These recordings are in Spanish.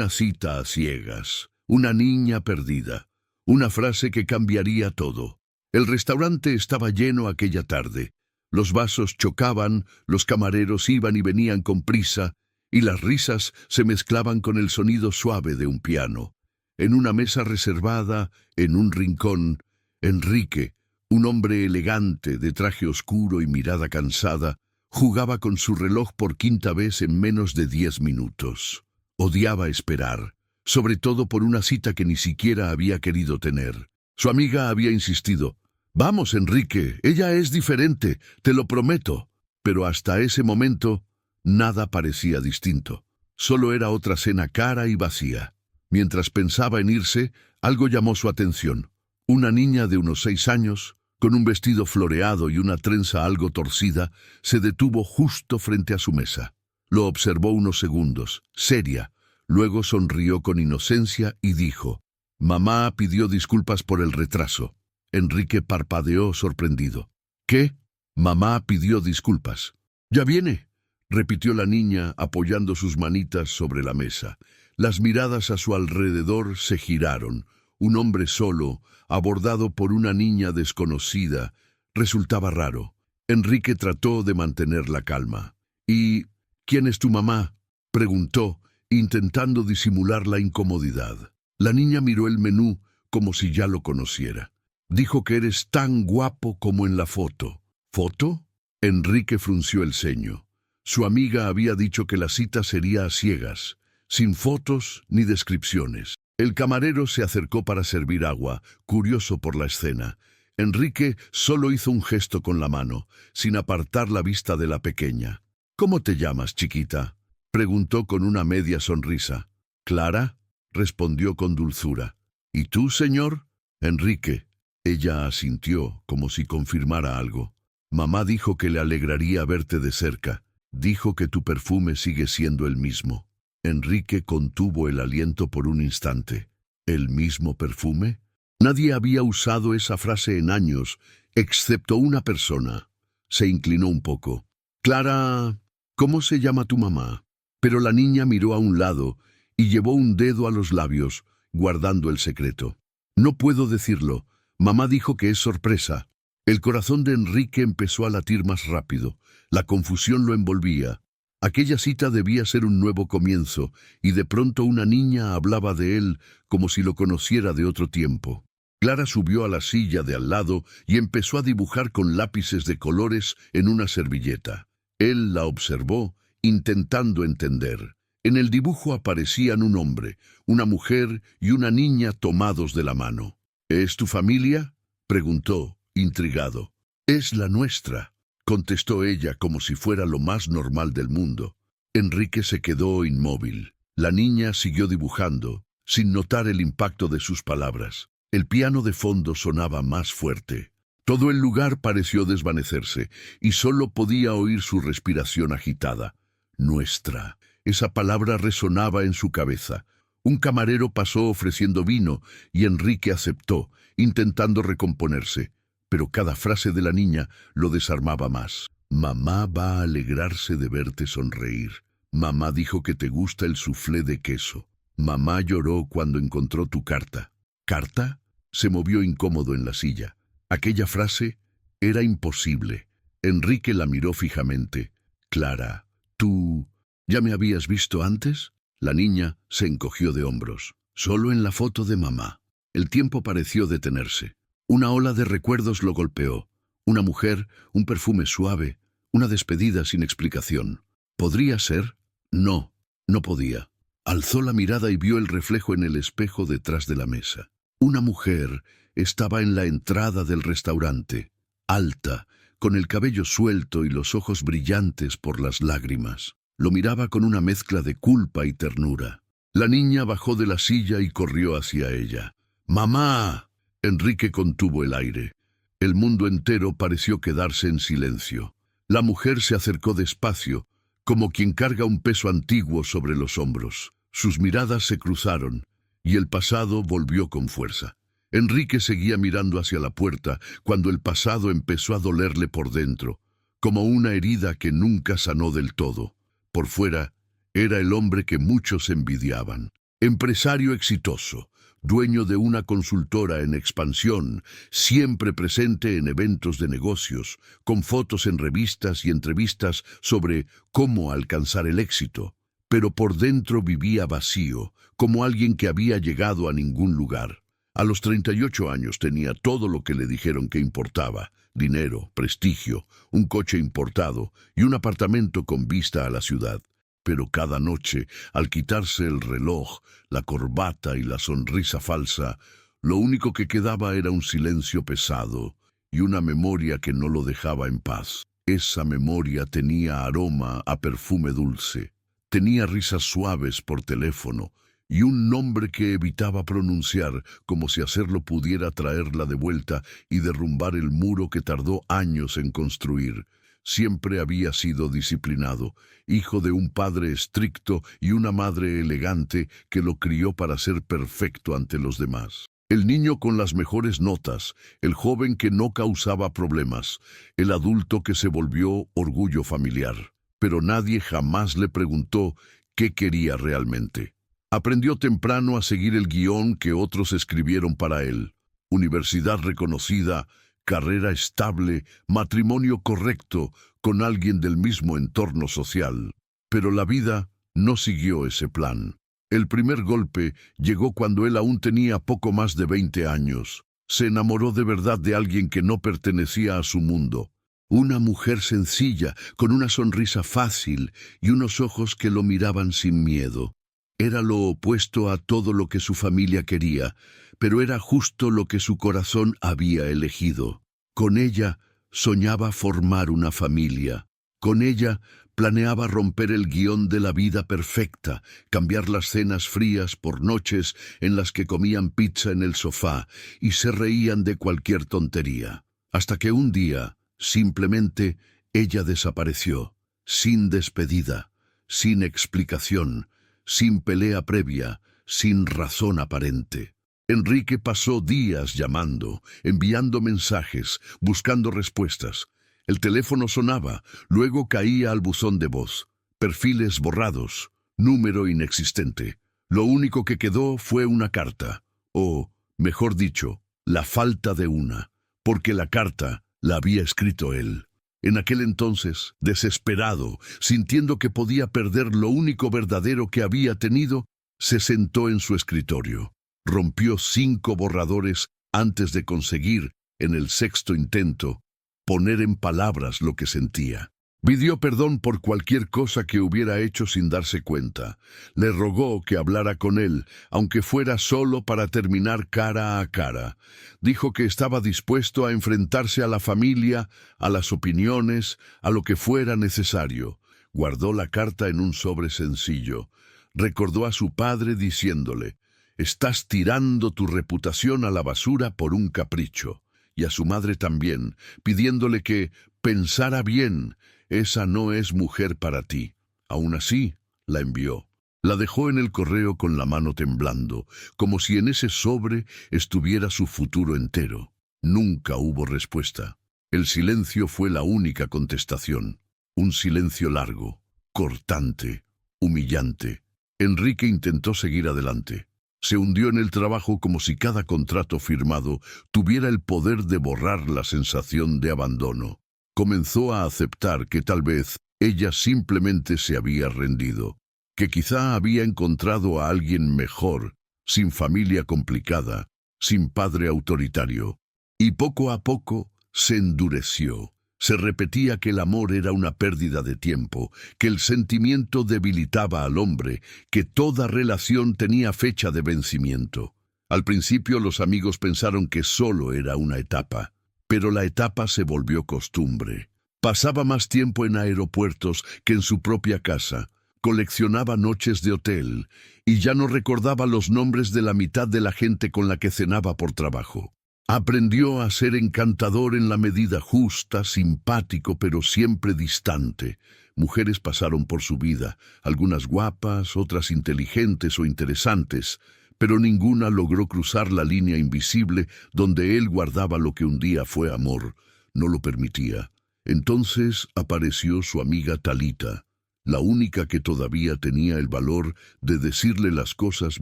Una cita a ciegas, una niña perdida, una frase que cambiaría todo. El restaurante estaba lleno aquella tarde. Los vasos chocaban, los camareros iban y venían con prisa, y las risas se mezclaban con el sonido suave de un piano. En una mesa reservada, en un rincón, Enrique, un hombre elegante de traje oscuro y mirada cansada, jugaba con su reloj por quinta vez en menos de 10 minutos. Odiaba esperar, sobre todo por una cita que ni siquiera había querido tener. Su amiga había insistido: «Vamos, Enrique, ella es diferente, te lo prometo». Pero hasta ese momento, nada parecía distinto. Solo era otra cena cara y vacía. Mientras pensaba en irse, algo llamó su atención. Una niña de unos 6 años, con un vestido floreado y una trenza algo torcida, se detuvo justo frente a su mesa. Lo observó unos segundos, seria. Luego sonrió con inocencia y dijo: «Mamá pidió disculpas por el retraso». Enrique parpadeó sorprendido. «¿Qué? Mamá pidió disculpas». «Ya viene», repitió la niña apoyando sus manitas sobre la mesa. Las miradas a su alrededor se giraron. Un hombre solo, abordado por una niña desconocida, resultaba raro. Enrique trató de mantener la calma. «¿Y quién es tu mamá?», preguntó, intentando disimular la incomodidad. La niña miró el menú como si ya lo conociera. «Dijo que eres tan guapo como en la foto». «¿Foto?». Enrique frunció el ceño. Su amiga había dicho que la cita sería a ciegas, sin fotos ni descripciones. El camarero se acercó para servir agua, curioso por la escena. Enrique solo hizo un gesto con la mano, sin apartar la vista de la pequeña. «¿Cómo te llamas, chiquita?», preguntó con una media sonrisa. «Clara», respondió con dulzura. «¿Y tú, señor?». «Enrique». Ella asintió, como si confirmara algo. «Mamá dijo que le alegraría verte de cerca. Dijo que tu perfume sigue siendo el mismo». Enrique contuvo el aliento por un instante. ¿El mismo perfume? Nadie había usado esa frase en años, excepto una persona. Se inclinó un poco. «Clara, ¿cómo se llama tu mamá?». Pero la niña miró a un lado y llevó un dedo a los labios, guardando el secreto. «No puedo decirlo. Mamá dijo que es sorpresa». El corazón de Enrique empezó a latir más rápido. La confusión lo envolvía. Aquella cita debía ser un nuevo comienzo, y de pronto una niña hablaba de él como si lo conociera de otro tiempo. Clara subió a la silla de al lado y empezó a dibujar con lápices de colores en una servilleta. Él la observó, intentando entender. En el dibujo aparecían un hombre, una mujer y una niña tomados de la mano. «¿Es tu familia?», preguntó, intrigado. «Es la nuestra», contestó ella como si fuera lo más normal del mundo. Enrique se quedó inmóvil. La niña siguió dibujando, sin notar el impacto de sus palabras. El piano de fondo sonaba más fuerte. Todo el lugar pareció desvanecerse, y solo podía oír su respiración agitada. «Nuestra». Esa palabra resonaba en su cabeza. Un camarero pasó ofreciendo vino, y Enrique aceptó, intentando recomponerse. Pero cada frase de la niña lo desarmaba más. «Mamá va a alegrarse de verte sonreír. Mamá dijo que te gusta el soufflé de queso. Mamá lloró cuando encontró tu carta». «¿Carta?». Se movió incómodo en la silla. Aquella frase era imposible. Enrique la miró fijamente. «Clara, ¿tú ya me habías visto antes?». La niña se encogió de hombros. «Solo en la foto de mamá». El tiempo pareció detenerse. Una ola de recuerdos lo golpeó. Una mujer, un perfume suave, una despedida sin explicación. ¿Podría ser? No, no podía. Alzó la mirada y vio el reflejo en el espejo detrás de la mesa. Una mujer estaba en la entrada del restaurante, alta, con el cabello suelto y los ojos brillantes por las lágrimas. Lo miraba con una mezcla de culpa y ternura. La niña bajó de la silla y corrió hacia ella. «¡Mamá!». Enrique contuvo el aire. El mundo entero pareció quedarse en silencio. La mujer se acercó despacio, como quien carga un peso antiguo sobre los hombros. Sus miradas se cruzaron, y el pasado volvió con fuerza. Enrique seguía mirando hacia la puerta cuando el pasado empezó a dolerle por dentro, como una herida que nunca sanó del todo. Por fuera, era el hombre que muchos envidiaban. Empresario exitoso, dueño de una consultora en expansión, siempre presente en eventos de negocios, con fotos en revistas y entrevistas sobre cómo alcanzar el éxito. Pero por dentro vivía vacío, como alguien que había llegado a ningún lugar. A los 38 años tenía todo lo que le dijeron que importaba: dinero, prestigio, un coche importado y un apartamento con vista a la ciudad. Pero cada noche, al quitarse el reloj, la corbata y la sonrisa falsa, lo único que quedaba era un silencio pesado y una memoria que no lo dejaba en paz. Esa memoria tenía aroma a perfume dulce, tenía risas suaves por teléfono y un nombre que evitaba pronunciar, como si hacerlo pudiera traerla de vuelta y derrumbar el muro que tardó años en construir. Siempre había sido disciplinado, hijo de un padre estricto y una madre elegante que lo crió para ser perfecto ante los demás. El niño con las mejores notas, el joven que no causaba problemas, el adulto que se volvió orgullo familiar. Pero nadie jamás le preguntó qué quería realmente. Aprendió temprano a seguir el guión que otros escribieron para él: universidad reconocida, carrera estable, matrimonio correcto, con alguien del mismo entorno social. Pero la vida no siguió ese plan. El primer golpe llegó cuando él aún tenía poco más de 20 años. Se enamoró de verdad de alguien que no pertenecía a su mundo. Una mujer sencilla, con una sonrisa fácil y unos ojos que lo miraban sin miedo. Era lo opuesto a todo lo que su familia quería, pero era justo lo que su corazón había elegido. Con ella soñaba formar una familia. Con ella planeaba romper el guión de la vida perfecta, cambiar las cenas frías por noches en las que comían pizza en el sofá y se reían de cualquier tontería. Hasta que un día, simplemente, ella desapareció, sin despedida, sin explicación, sin pelea previa, sin razón aparente. Enrique pasó días llamando, enviando mensajes, buscando respuestas. El teléfono sonaba, luego caía al buzón de voz. Perfiles borrados, número inexistente. Lo único que quedó fue una carta, o, mejor dicho, la falta de una, porque la carta la había escrito él. En aquel entonces, desesperado, sintiendo que podía perder lo único verdadero que había tenido, se sentó en su escritorio. Rompió 5 borradores antes de conseguir, en el 6º intento, poner en palabras lo que sentía. Pidió perdón por cualquier cosa que hubiera hecho sin darse cuenta. Le rogó que hablara con él, aunque fuera solo para terminar cara a cara. Dijo que estaba dispuesto a enfrentarse a la familia, a las opiniones, a lo que fuera necesario. Guardó la carta en un sobre sencillo. Recordó a su padre diciéndole: «Estás tirando tu reputación a la basura por un capricho». Y a su madre también, pidiéndole que pensara bien: «Esa no es mujer para ti». Aún así, la envió. La dejó en el correo con la mano temblando, como si en ese sobre estuviera su futuro entero. Nunca hubo respuesta. El silencio fue la única contestación. Un silencio largo, cortante, humillante. Enrique intentó seguir adelante. Se hundió en el trabajo como si cada contrato firmado tuviera el poder de borrar la sensación de abandono. Comenzó a aceptar que tal vez ella simplemente se había rendido, que quizá había encontrado a alguien mejor, sin familia complicada, sin padre autoritario. Y poco a poco se endureció. Se repetía que el amor era una pérdida de tiempo, que el sentimiento debilitaba al hombre, que toda relación tenía fecha de vencimiento. Al principio los amigos pensaron que solo era una etapa, pero la etapa se volvió costumbre. Pasaba más tiempo en aeropuertos que en su propia casa, coleccionaba noches de hotel y ya no recordaba los nombres de la mitad de la gente con la que cenaba por trabajo. Aprendió a ser encantador en la medida justa, simpático, pero siempre distante. Mujeres pasaron por su vida, algunas guapas, otras inteligentes o interesantes, pero ninguna logró cruzar la línea invisible donde él guardaba lo que un día fue amor. No lo permitía. Entonces apareció su amiga Talita. la única que todavía tenía el valor de decirle las cosas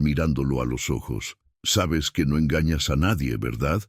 mirándolo a los ojos. «Sabes que no engañas a nadie, ¿verdad?»,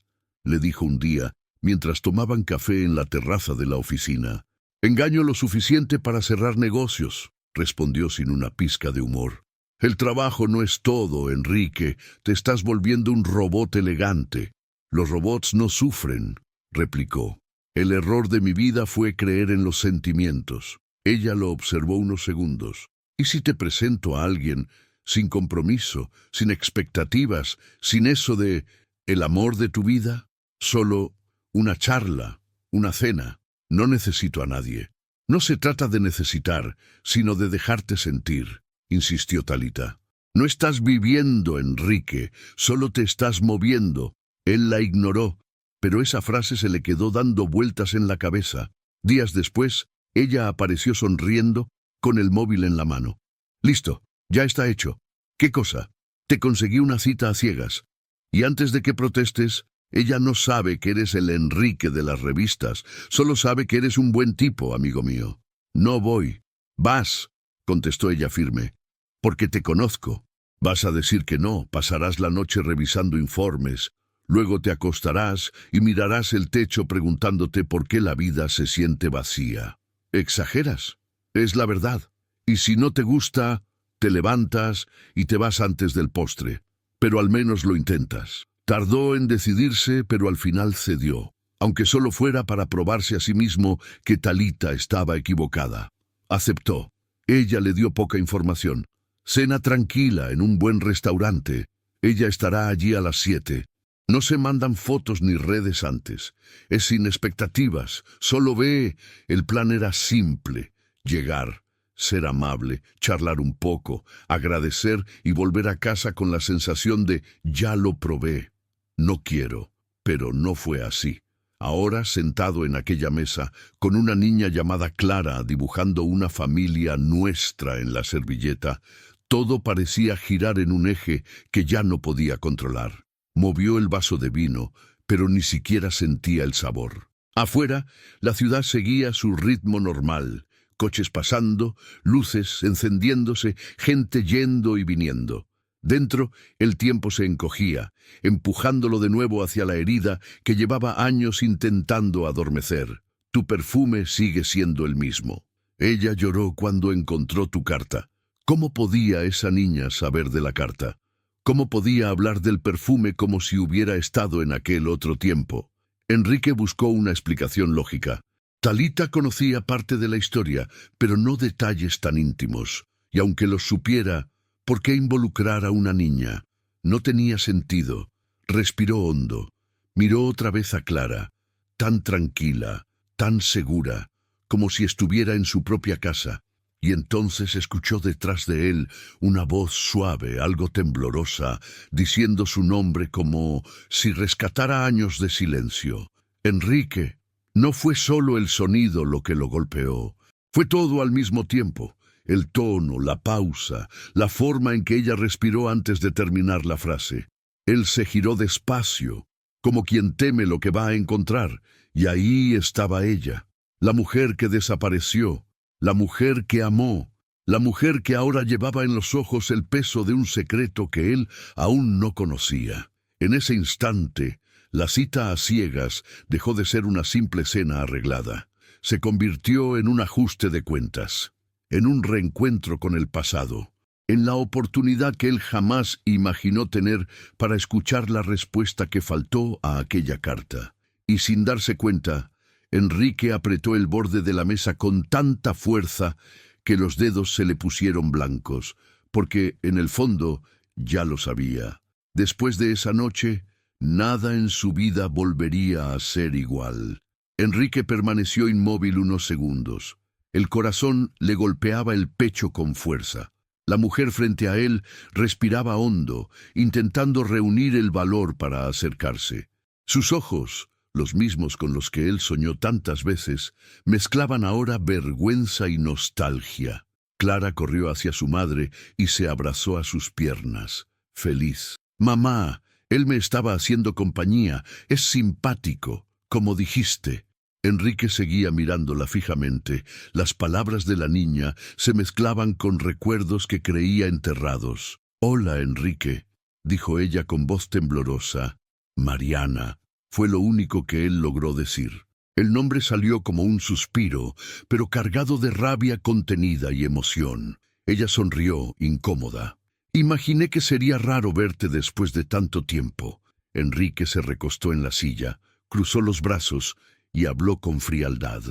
le dijo un día, mientras tomaban café en la terraza de la oficina. «Engaño lo suficiente para cerrar negocios», respondió sin una pizca de humor. «El trabajo no es todo, Enrique. Te estás volviendo un robot elegante». «Los robots no sufren», replicó. «El error de mi vida fue creer en los sentimientos». Ella lo observó unos segundos. «¿Y si te presento a alguien sin compromiso, sin expectativas, sin eso de el amor de tu vida? Solo una charla, una cena. No necesito a nadie». «No se trata de necesitar, sino de dejarte sentir», insistió Talita. «No estás viviendo, Enrique, solo te estás moviendo». Él la ignoró, pero esa frase se le quedó dando vueltas en la cabeza. Días después, ella apareció sonriendo, con el móvil en la mano. «Listo, ya está hecho». «¿Qué cosa?» «Te conseguí una cita a ciegas. Y antes de que protestes, ella no sabe que eres el Enrique de las revistas, solo sabe que eres un buen tipo, amigo mío». «No voy». «Vas», contestó ella firme, «porque te conozco». «Vas a decir que no, pasarás la noche revisando informes. Luego te acostarás y mirarás el techo preguntándote por qué la vida se siente vacía». «Exageras. Es la verdad. Y si no te gusta, te levantas y te vas antes del postre. Pero al menos lo intentas». Tardó en decidirse, pero al final cedió, aunque solo fuera para probarse a sí mismo que Talita estaba equivocada. Aceptó. Ella le dio poca información. Cena tranquila en un buen restaurante. Ella estará allí a las 7. No se mandan fotos ni redes antes. Es sin expectativas. Solo ve. El plan era simple. Llegar, ser amable, charlar un poco, agradecer y volver a casa con la sensación de «ya lo probé». «No quiero». Pero no fue así. Ahora, sentado en aquella mesa, con una niña llamada Clara dibujando una familia nuestra en la servilleta, todo parecía girar en un eje que ya no podía controlar. Movió el vaso de vino, pero ni siquiera sentía el sabor. Afuera, la ciudad seguía su ritmo normal. Coches pasando, luces encendiéndose, gente yendo y viniendo. Dentro, el tiempo se encogía, empujándolo de nuevo hacia la herida que llevaba años intentando adormecer. «Tu perfume sigue siendo el mismo». Ella lloró cuando encontró tu carta. ¿Cómo podía esa niña saber de la carta? ¿Cómo podía hablar del perfume como si hubiera estado en aquel otro tiempo? Enrique buscó una explicación lógica. Talita conocía parte de la historia, pero no detalles tan íntimos. Y aunque los supiera, ¿por qué involucrar a una niña? No tenía sentido. Respiró hondo. Miró otra vez a Clara, tan tranquila, tan segura, como si estuviera en su propia casa. Y entonces escuchó detrás de él una voz suave, algo temblorosa, diciendo su nombre como si rescatara años de silencio. «Enrique». No fue solo el sonido lo que lo golpeó. Fue todo al mismo tiempo. El tono, la pausa, la forma en que ella respiró antes de terminar la frase. Él se giró despacio, como quien teme lo que va a encontrar, y ahí estaba ella, la mujer que desapareció, la mujer que amó, la mujer que ahora llevaba en los ojos el peso de un secreto que él aún no conocía. En ese instante, la cita a ciegas dejó de ser una simple cena arreglada. Se convirtió en un ajuste de cuentas, en un reencuentro con el pasado, en la oportunidad que él jamás imaginó tener para escuchar la respuesta que faltó a aquella carta. Y sin darse cuenta, Enrique apretó el borde de la mesa con tanta fuerza que los dedos se le pusieron blancos, porque, en el fondo, ya lo sabía. Después de esa noche, nada en su vida volvería a ser igual. Enrique permaneció inmóvil unos segundos. El corazón le golpeaba el pecho con fuerza. La mujer frente a él respiraba hondo, intentando reunir el valor para acercarse. Sus ojos, los mismos con los que él soñó tantas veces, mezclaban ahora vergüenza y nostalgia. Clara corrió hacia su madre y se abrazó a sus piernas, feliz. «Mamá, él me estaba haciendo compañía, es simpático, como dijiste». Enrique seguía mirándola fijamente. Las palabras de la niña se mezclaban con recuerdos que creía enterrados. «Hola, Enrique», dijo ella con voz temblorosa. «Mariana», fue lo único que él logró decir. El nombre salió como un suspiro, pero cargado de rabia contenida y emoción. Ella sonrió, incómoda. «Imaginé que sería raro verte después de tanto tiempo». Enrique se recostó en la silla, cruzó los brazos y habló con frialdad.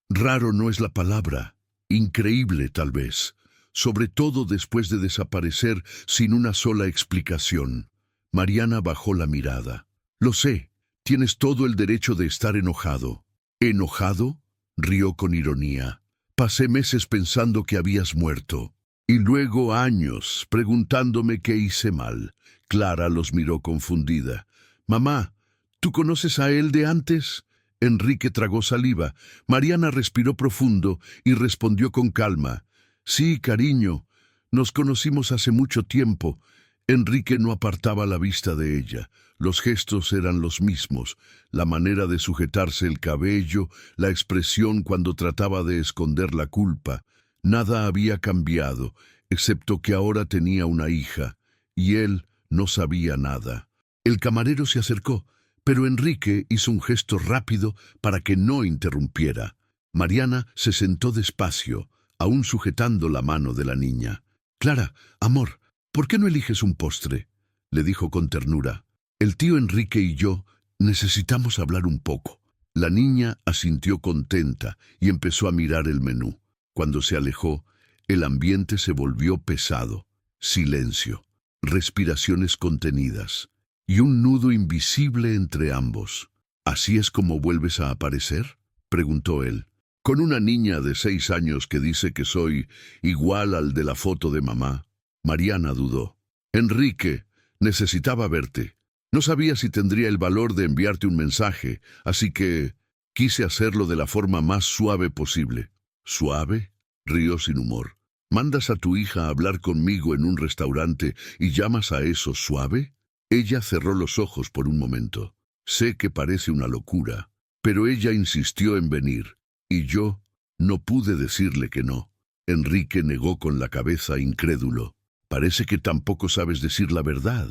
«Raro no es la palabra. Increíble, tal vez. Sobre todo después de desaparecer sin una sola explicación». Mariana bajó la mirada. «Lo sé. Tienes todo el derecho de estar enojado». «¿Enojado?», rió con ironía. «Pasé meses pensando que habías muerto. Y luego años preguntándome qué hice mal». Clara los miró confundida. «Mamá, ¿tú conoces a él de antes?». Enrique tragó saliva. Mariana respiró profundo y respondió con calma. «Sí, cariño, nos conocimos hace mucho tiempo». Enrique no apartaba la vista de ella. Los gestos eran los mismos, la manera de sujetarse el cabello, la expresión cuando trataba de esconder la culpa. Nada había cambiado, excepto que ahora tenía una hija, y él no sabía nada. El camarero se acercó, pero Enrique hizo un gesto rápido para que no interrumpiera. Mariana se sentó despacio, aún sujetando la mano de la niña. «Clara, amor, ¿por qué no eliges un postre?», le dijo con ternura. «El tío Enrique y yo necesitamos hablar un poco». La niña asintió contenta y empezó a mirar el menú. Cuando se alejó, el ambiente se volvió pesado. Silencio, respiraciones contenidas y un nudo invisible entre ambos. «¿Así es como vuelves a aparecer?», preguntó él. «¿Con una niña de 6 años que dice que soy igual al de la foto de mamá?». Mariana dudó. «Enrique, necesitaba verte. No sabía si tendría el valor de enviarte un mensaje, así que quise hacerlo de la forma más suave posible». «¿Suave?», rió sin humor. «¿Mandas a tu hija a hablar conmigo en un restaurante y llamas a eso suave?». Ella cerró los ojos por un momento. «Sé que parece una locura, pero ella insistió en venir, y yo no pude decirle que no». Enrique negó con la cabeza, incrédulo. «Parece que tampoco sabes decir la verdad».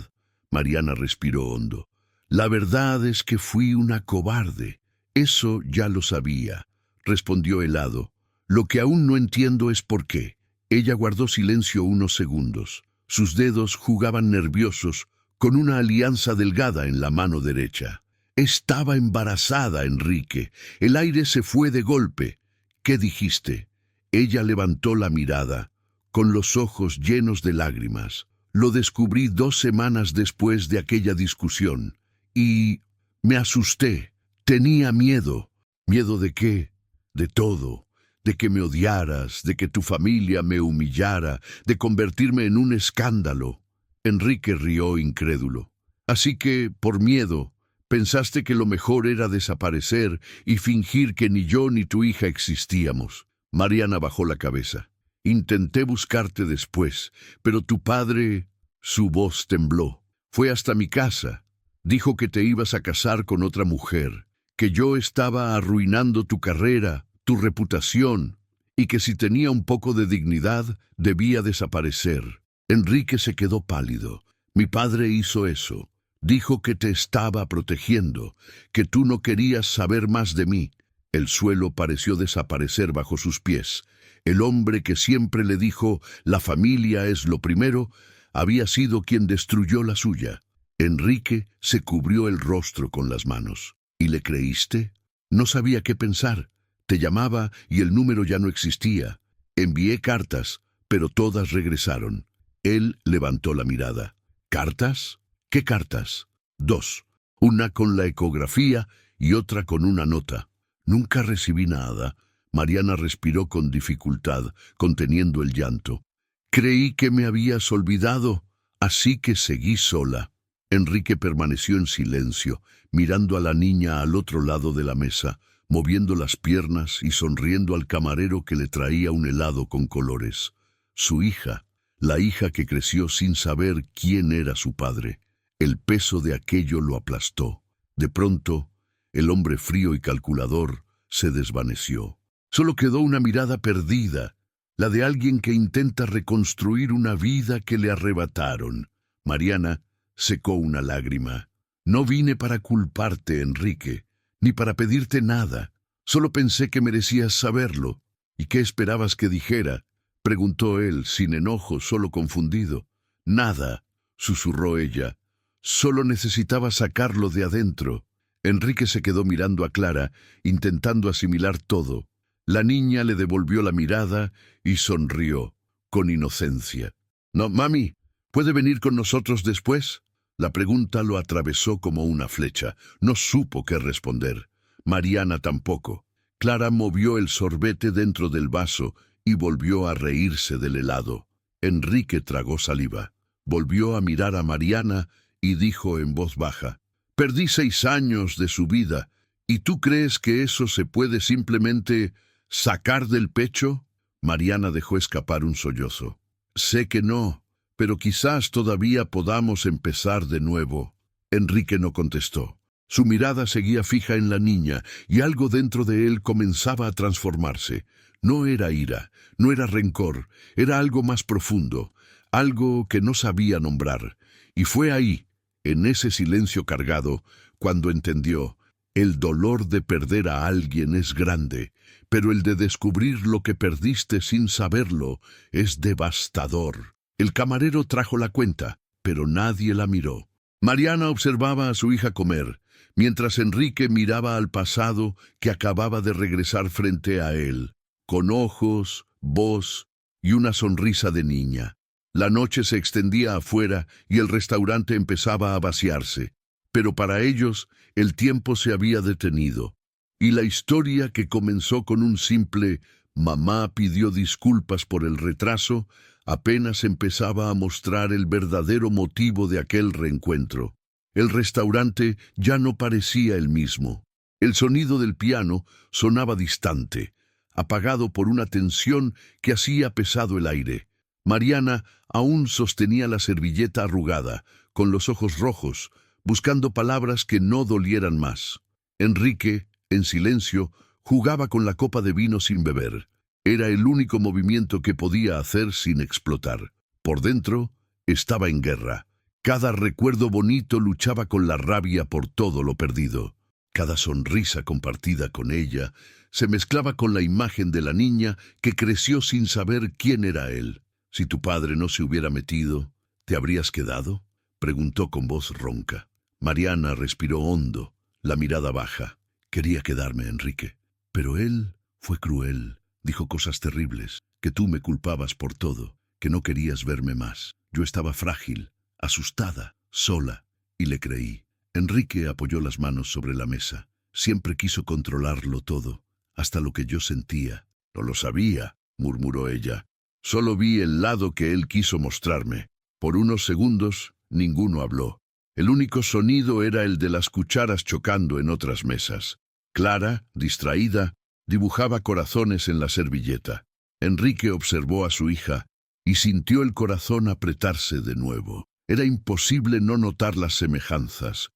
Mariana respiró hondo. «La verdad es que fui una cobarde. Eso ya lo sabía», respondió helado. «Lo que aún no entiendo es por qué». Ella guardó silencio unos segundos. Sus dedos jugaban nerviosos con una alianza delgada en la mano derecha. «Estaba embarazada, Enrique. El aire se fue de golpe». «¿Qué dijiste?». Ella levantó la mirada, con los ojos llenos de lágrimas. «Lo descubrí 2 semanas después de aquella discusión. Y me asusté. Tenía miedo». «¿Miedo de qué?». «De todo. De que me odiaras, de que tu familia me humillara, de convertirme en un escándalo». Enrique rió incrédulo. «Así que, por miedo, pensaste que lo mejor era desaparecer y fingir que ni yo ni tu hija existíamos». Mariana bajó la cabeza. «Intenté buscarte después, pero tu padre...». Su voz tembló. «Fue hasta mi casa. Dijo que te ibas a casar con otra mujer, que yo estaba arruinando tu carrera, tu reputación, y que si tenía un poco de dignidad debía desaparecer». Enrique se quedó pálido. «Mi padre hizo eso. Dijo que te estaba protegiendo, que tú no querías saber más de mí». El suelo pareció desaparecer bajo sus pies. El hombre que siempre le dijo «la familia es lo primero», había sido quien destruyó la suya. Enrique se cubrió el rostro con las manos. «¿Y le creíste?». «No sabía qué pensar. Te llamaba y el número ya no existía. Envié cartas, pero todas regresaron». Él levantó la mirada. «¿Cartas? ¿Qué cartas?». «2. Una con la ecografía y otra con una nota». «Nunca recibí nada». Mariana respiró con dificultad, conteniendo el llanto. «Creí que me habías olvidado, así que seguí sola». Enrique permaneció en silencio, mirando a la niña al otro lado de la mesa, moviendo las piernas y sonriendo al camarero que le traía un helado con colores. Su hija, la hija que creció sin saber quién era su padre. El peso de aquello lo aplastó. De pronto, el hombre frío y calculador se desvaneció. Solo quedó una mirada perdida, la de alguien que intenta reconstruir una vida que le arrebataron. Mariana secó una lágrima. No vine para culparte, Enrique, ni para pedirte nada. Solo pensé que merecías saberlo. ¿Y qué esperabas que dijera?, preguntó él, sin enojo, solo confundido. Nada, susurró ella. Solo necesitaba sacarlo de adentro. Enrique se quedó mirando a Clara, intentando asimilar todo. La niña le devolvió la mirada y sonrió, con inocencia. «No, mami, ¿puede venir con nosotros después?». La pregunta lo atravesó como una flecha. No supo qué responder. Mariana tampoco. Clara movió el sorbete dentro del vaso y volvió a reírse del helado. Enrique tragó saliva. Volvió a mirar a Mariana y dijo en voz baja: «Perdí 6 años de su vida, ¿y tú crees que eso se puede simplemente sacar del pecho?». Mariana dejó escapar un sollozo. «Sé que no, pero quizás todavía podamos empezar de nuevo». Enrique no contestó. Su mirada seguía fija en la niña y algo dentro de él comenzaba a transformarse. No era ira, no era rencor, era algo más profundo, algo que no sabía nombrar. Y fue ahí, en ese silencio cargado, cuando entendió: el dolor de perder a alguien es grande, pero el de descubrir lo que perdiste sin saberlo es devastador. El camarero trajo la cuenta, pero nadie la miró. Mariana observaba a su hija comer, mientras Enrique miraba al pasado que acababa de regresar frente a él, con ojos, voz y una sonrisa de niña. La noche se extendía afuera y el restaurante empezaba a vaciarse, pero para ellos el tiempo se había detenido, y la historia, que comenzó con un simple «mamá pidió disculpas por el retraso», apenas empezaba a mostrar el verdadero motivo de aquel reencuentro. El restaurante ya no parecía el mismo. El sonido del piano sonaba distante, apagado por una tensión que hacía pesado el aire. Mariana aún sostenía la servilleta arrugada, con los ojos rojos, buscando palabras que no dolieran más. Enrique, en silencio, jugaba con la copa de vino sin beber. Era el único movimiento que podía hacer sin explotar. Por dentro, estaba en guerra. Cada recuerdo bonito luchaba con la rabia por todo lo perdido. Cada sonrisa compartida con ella se mezclaba con la imagen de la niña que creció sin saber quién era él. «Si tu padre no se hubiera metido, ¿te habrías quedado?», preguntó con voz ronca. Mariana respiró hondo, la mirada baja. «Quería quedarme, Enrique, pero él fue cruel. Dijo cosas terribles, que tú me culpabas por todo, que no querías verme más. Yo estaba frágil, asustada, sola, y le creí». Enrique apoyó las manos sobre la mesa. Siempre quiso controlarlo todo, hasta lo que yo sentía. «No lo sabía», murmuró ella. «Solo vi el lado que él quiso mostrarme». Por unos segundos, ninguno habló. El único sonido era el de las cucharas chocando en otras mesas. Clara, distraída, dibujaba corazones en la servilleta. Enrique observó a su hija y sintió el corazón apretarse de nuevo. Era imposible no notar las semejanzas,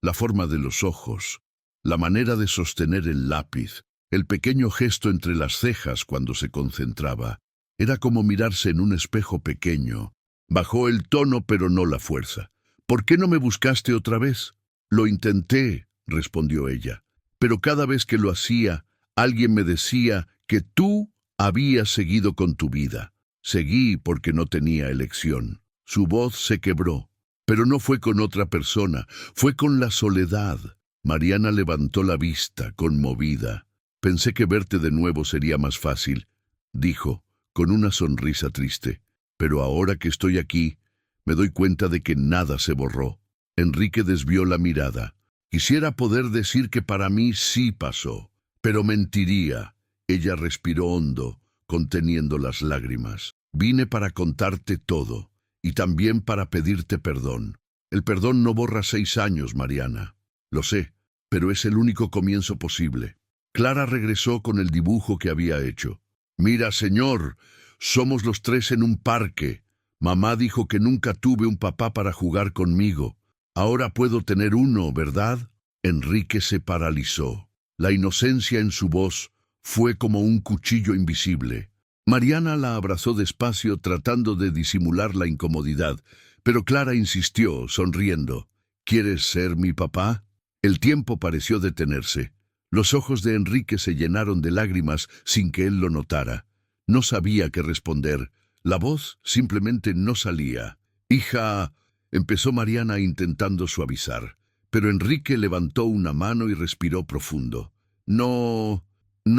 la forma de los ojos, la manera de sostener el lápiz, el pequeño gesto entre las cejas cuando se concentraba. Era como mirarse en un espejo pequeño. Bajó el tono, pero no la fuerza. «¿Por qué no me buscaste otra vez?». «Lo intenté», respondió ella, «pero cada vez que lo hacía, alguien me decía que tú habías seguido con tu vida. Seguí porque no tenía elección». Su voz se quebró, pero no fue con otra persona, fue con la soledad. Mariana levantó la vista, conmovida. «Pensé que verte de nuevo sería más fácil», dijo, con una sonrisa triste. «Pero ahora que estoy aquí, me doy cuenta de que nada se borró». Enrique desvió la mirada. «Quisiera poder decir que para mí sí pasó, pero mentiría». Ella respiró hondo, conteniendo las lágrimas. «Vine para contarte todo, y también para pedirte perdón. El perdón no borra 6 años, Mariana. Lo sé, pero es el único comienzo posible». Clara regresó con el dibujo que había hecho. «Mira, señor, somos los 3 en un parque. Mamá dijo que nunca tuve un papá para jugar conmigo. Ahora puedo tener uno, ¿verdad?». Enrique se paralizó. La inocencia en su voz fue como un cuchillo invisible. Mariana la abrazó despacio tratando de disimular la incomodidad, pero Clara insistió, sonriendo. ¿Quieres ser mi papá? El tiempo pareció detenerse. Los ojos de Enrique se llenaron de lágrimas sin que él lo notara. No sabía qué responder. La voz simplemente no salía. Hija, empezó Mariana intentando suavizar, pero Enrique levantó una mano y respiró profundo. No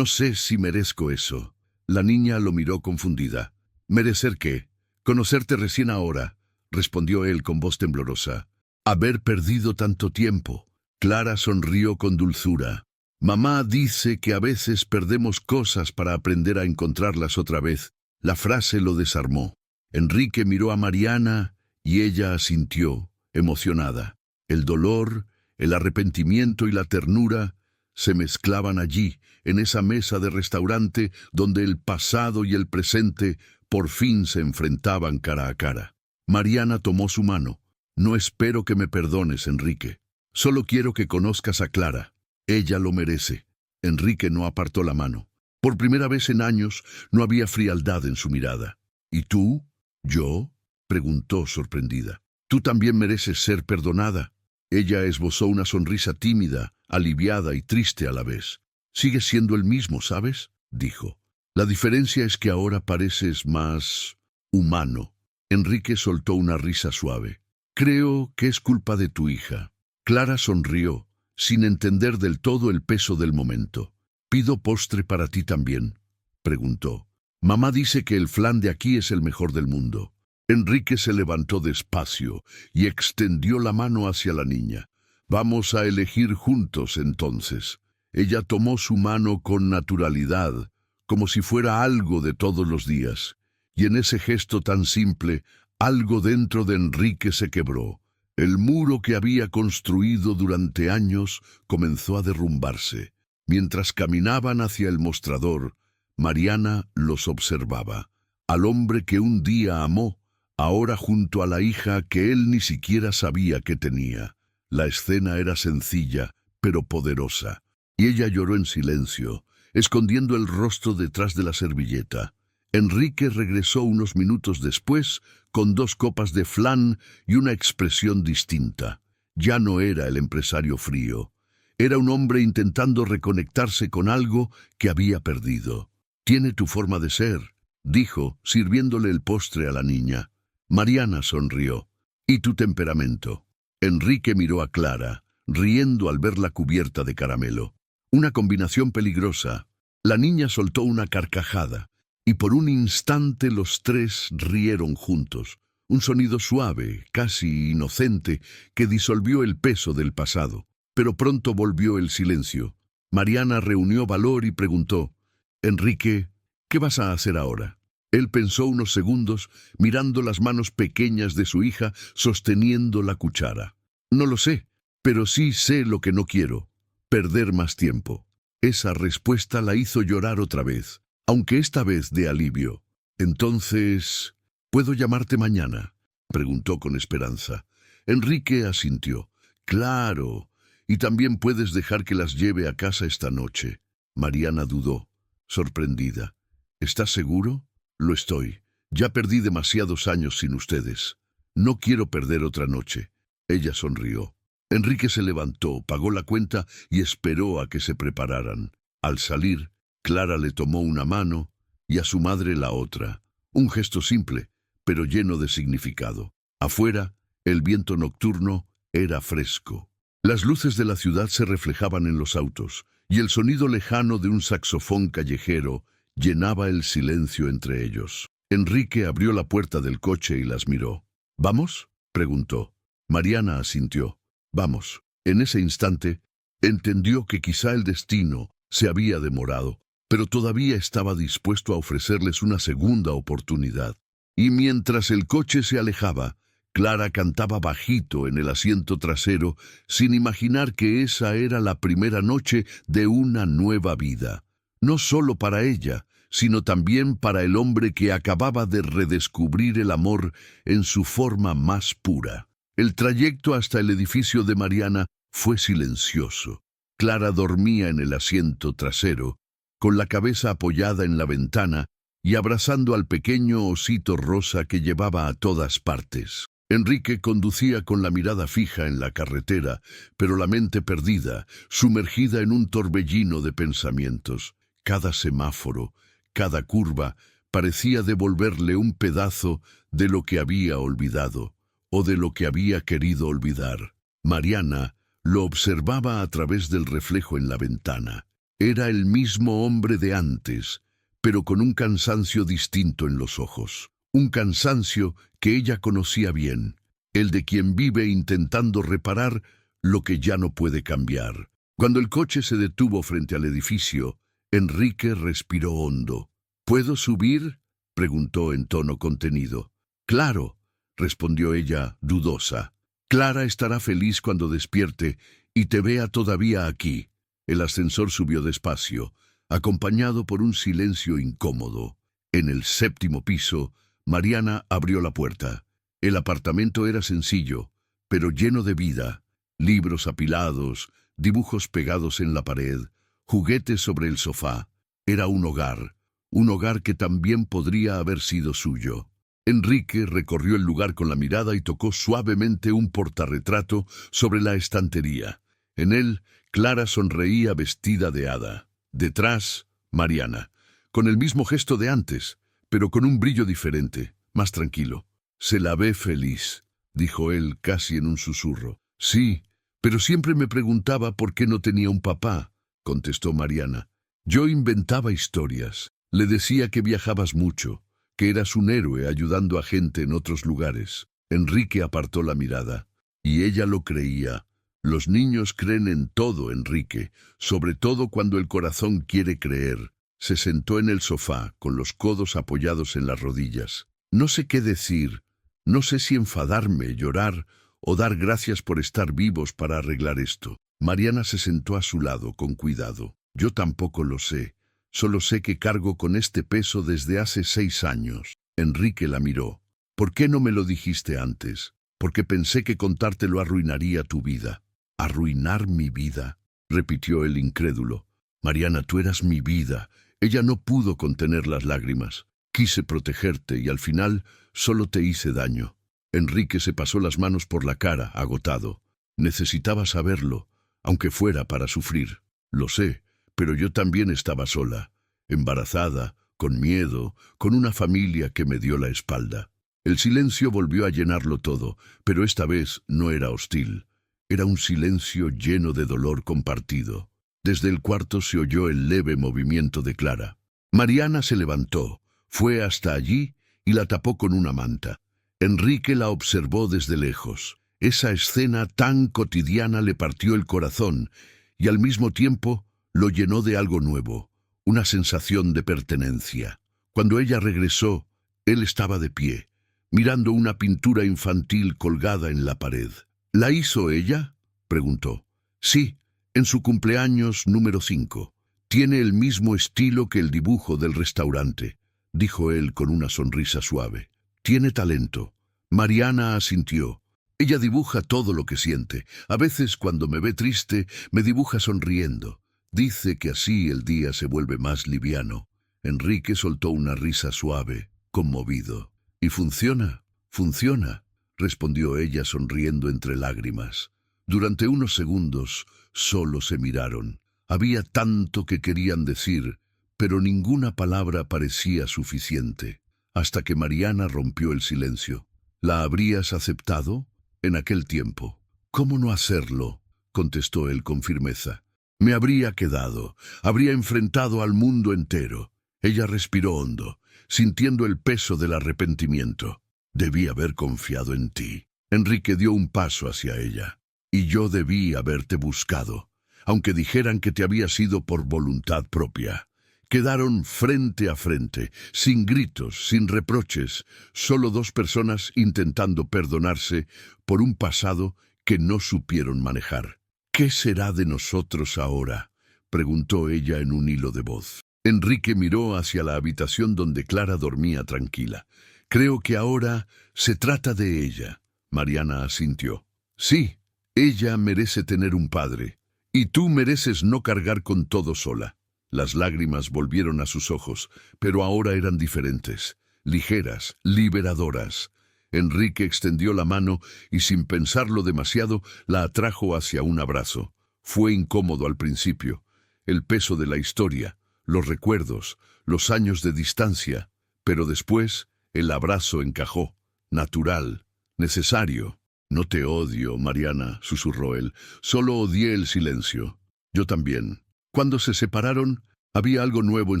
sé si merezco eso. La niña lo miró confundida. ¿Merecer qué? Conocerte recién ahora, respondió él con voz temblorosa. Haber perdido tanto tiempo. Clara sonrió con dulzura. Mamá dice que a veces perdemos cosas para aprender a encontrarlas otra vez. La frase lo desarmó. Enrique miró a Mariana y ella asintió, emocionada. El dolor, el arrepentimiento y la ternura se mezclaban allí, en esa mesa de restaurante donde el pasado y el presente por fin se enfrentaban cara a cara. Mariana tomó su mano. No espero que me perdones, Enrique. Solo quiero que conozcas a Clara. Ella lo merece. Enrique no apartó la mano. Por primera vez en años no había frialdad en su mirada. ¿Y tú? ¿Yo? Preguntó sorprendida. Tú también mereces ser perdonada. Ella esbozó una sonrisa tímida, aliviada y triste a la vez. Sigues siendo el mismo, ¿sabes? Dijo. La diferencia es que ahora pareces más humano. Enrique soltó una risa suave. Creo que es culpa de tu hija. Clara sonrió, sin entender del todo el peso del momento. ¿Pido postre para ti también?, preguntó. Mamá dice que el flan de aquí es el mejor del mundo. Enrique se levantó despacio y extendió la mano hacia la niña. Vamos a elegir juntos, entonces. Ella tomó su mano con naturalidad, como si fuera algo de todos los días. Y en ese gesto tan simple, algo dentro de Enrique se quebró. El muro que había construido durante años comenzó a derrumbarse. Mientras caminaban hacia el mostrador, Mariana los observaba. Al hombre que un día amó, ahora junto a la hija que él ni siquiera sabía que tenía. La escena era sencilla, pero poderosa, y ella lloró en silencio, escondiendo el rostro detrás de la servilleta. Enrique regresó unos minutos después con 2 copas de flan y una expresión distinta. Ya no era el empresario frío. Era un hombre intentando reconectarse con algo que había perdido. «Tiene tu forma de ser», dijo, sirviéndole el postre a la niña. Mariana sonrió. «¿Y tu temperamento?». Enrique miró a Clara, riendo al verla cubierta de caramelo. Una combinación peligrosa. La niña soltó una carcajada, y por un instante los 3 rieron juntos. Un sonido suave, casi inocente, que disolvió el peso del pasado. Pero pronto volvió el silencio. Mariana reunió valor y preguntó: «Enrique, ¿qué vas a hacer ahora?». Él pensó unos segundos, mirando las manos pequeñas de su hija sosteniendo la cuchara. «No lo sé, pero sí sé lo que no quiero: perder más tiempo». Esa respuesta la hizo llorar otra vez, aunque esta vez de alivio. «Entonces, ¿puedo llamarte mañana?», preguntó con esperanza. Enrique asintió. «Claro. Y también puedes dejar que las lleve a casa esta noche». Mariana dudó, sorprendida. «¿Estás seguro?». «Lo estoy. Ya perdí demasiados años sin ustedes. No quiero perder otra noche». Ella sonrió. Enrique se levantó, pagó la cuenta y esperó a que se prepararan. Al salir, Clara le tomó una mano y a su madre la otra. Un gesto simple, pero lleno de significado. Afuera, el viento nocturno era fresco. Las luces de la ciudad se reflejaban en los autos, y el sonido lejano de un saxofón callejero llenaba el silencio entre ellos. Enrique abrió la puerta del coche y las miró. «¿Vamos?», preguntó. Mariana asintió. «Vamos». En ese instante, entendió que quizá el destino se había demorado, pero todavía estaba dispuesto a ofrecerles una segunda oportunidad. Y mientras el coche se alejaba, Clara cantaba bajito en el asiento trasero, sin imaginar que esa era la primera noche de una nueva vida. No solo para ella, sino también para el hombre que acababa de redescubrir el amor en su forma más pura. El trayecto hasta el edificio de Mariana fue silencioso. Clara dormía en el asiento trasero, con la cabeza apoyada en la ventana y abrazando al pequeño osito rosa que llevaba a todas partes. Enrique conducía con la mirada fija en la carretera, pero la mente perdida, sumergida en un torbellino de pensamientos. Cada semáforo, cada curva, parecía devolverle un pedazo de lo que había olvidado, o de lo que había querido olvidar. Mariana lo observaba a través del reflejo en la ventana. Era el mismo hombre de antes, pero con un cansancio distinto en los ojos. Un cansancio que ella conocía bien, el de quien vive intentando reparar lo que ya no puede cambiar. Cuando el coche se detuvo frente al edificio, Enrique respiró hondo. ¿Puedo subir?, preguntó en tono contenido. Claro, respondió ella, dudosa. Clara estará feliz cuando despierte y te vea todavía aquí. El ascensor subió despacio, acompañado por un silencio incómodo. En el 7º piso, Mariana abrió la puerta. El apartamento era sencillo, pero lleno de vida. Libros apilados, dibujos pegados en la pared, juguetes sobre el sofá. Era un hogar que también podría haber sido suyo. Enrique recorrió el lugar con la mirada y tocó suavemente un portarretrato sobre la estantería. En él, Clara sonreía vestida de hada. Detrás, Mariana, con el mismo gesto de antes, pero con un brillo diferente, más tranquilo. «Se la ve feliz», dijo él casi en un susurro. «Sí, pero siempre me preguntaba por qué no tenía un papá», contestó Mariana. «Yo inventaba historias. Le decía que viajabas mucho, que eras un héroe ayudando a gente en otros lugares». Enrique apartó la mirada, y ella lo creía. Los niños creen en todo, Enrique, sobre todo cuando el corazón quiere creer. Se sentó en el sofá, con los codos apoyados en las rodillas. No sé qué decir, no sé si enfadarme, llorar o dar gracias por estar vivos para arreglar esto. Mariana se sentó a su lado, con cuidado. Yo tampoco lo sé, solo sé que cargo con este peso desde hace 6 años. Enrique la miró. ¿Por qué no me lo dijiste antes? Porque pensé que contártelo arruinaría tu vida. ¿Arruinar mi vida?, repitió el incrédulo. Mariana, tú eras mi vida. Ella no pudo contener las lágrimas. Quise protegerte y al final solo te hice daño. Enrique se pasó las manos por la cara, agotado. Necesitaba saberlo, aunque fuera para sufrir. Lo sé, pero yo también estaba sola, embarazada, con miedo, con una familia que me dio la espalda. El silencio volvió a llenarlo todo, pero esta vez no era hostil. Era un silencio lleno de dolor compartido. Desde el cuarto se oyó el leve movimiento de Clara. Mariana se levantó, fue hasta allí y la tapó con una manta. Enrique la observó desde lejos. Esa escena tan cotidiana le partió el corazón y al mismo tiempo lo llenó de algo nuevo, una sensación de pertenencia. Cuando ella regresó, él estaba de pie, mirando una pintura infantil colgada en la pared. ¿La hizo ella?, preguntó. Sí, en su cumpleaños número 5. Tiene el mismo estilo que el dibujo del restaurante, dijo él con una sonrisa suave. Tiene talento. Mariana asintió. Ella dibuja todo lo que siente. A veces, cuando me ve triste, me dibuja sonriendo. Dice que así el día se vuelve más liviano. Enrique soltó una risa suave, conmovido. «¿Y funciona? Funciona», respondió ella sonriendo entre lágrimas. Durante unos segundos solo se miraron. Había tanto que querían decir, pero ninguna palabra parecía suficiente, hasta que Mariana rompió el silencio. «¿La habrías aceptado en aquel tiempo?» «¿Cómo no hacerlo?», contestó él con firmeza. «Me habría quedado, habría enfrentado al mundo entero». Ella respiró hondo, sintiendo el peso del arrepentimiento. «Debí haber confiado en ti». Enrique dio un paso hacia ella. «Y yo debí haberte buscado, aunque dijeran que te había sido por voluntad propia». Quedaron frente a frente, sin gritos, sin reproches, solo 2 personas intentando perdonarse por un pasado que no supieron manejar. «¿Qué será de nosotros ahora?», preguntó ella en un hilo de voz. Enrique miró hacia la habitación donde Clara dormía tranquila. «Creo que ahora se trata de ella», Mariana asintió. «Sí, ella merece tener un padre, Y tú mereces no cargar con todo sola. Las lágrimas volvieron a sus ojos, pero ahora eran diferentes, ligeras, liberadoras. Enrique extendió la mano y sin pensarlo demasiado la atrajo hacia un abrazo. Fue incómodo al principio. El peso de la historia, los recuerdos, los años de distancia, pero después el abrazo encajó, natural, necesario. No te odio, Mariana, susurró él, solo odié el silencio. Yo también. Cuando se separaron, había algo nuevo en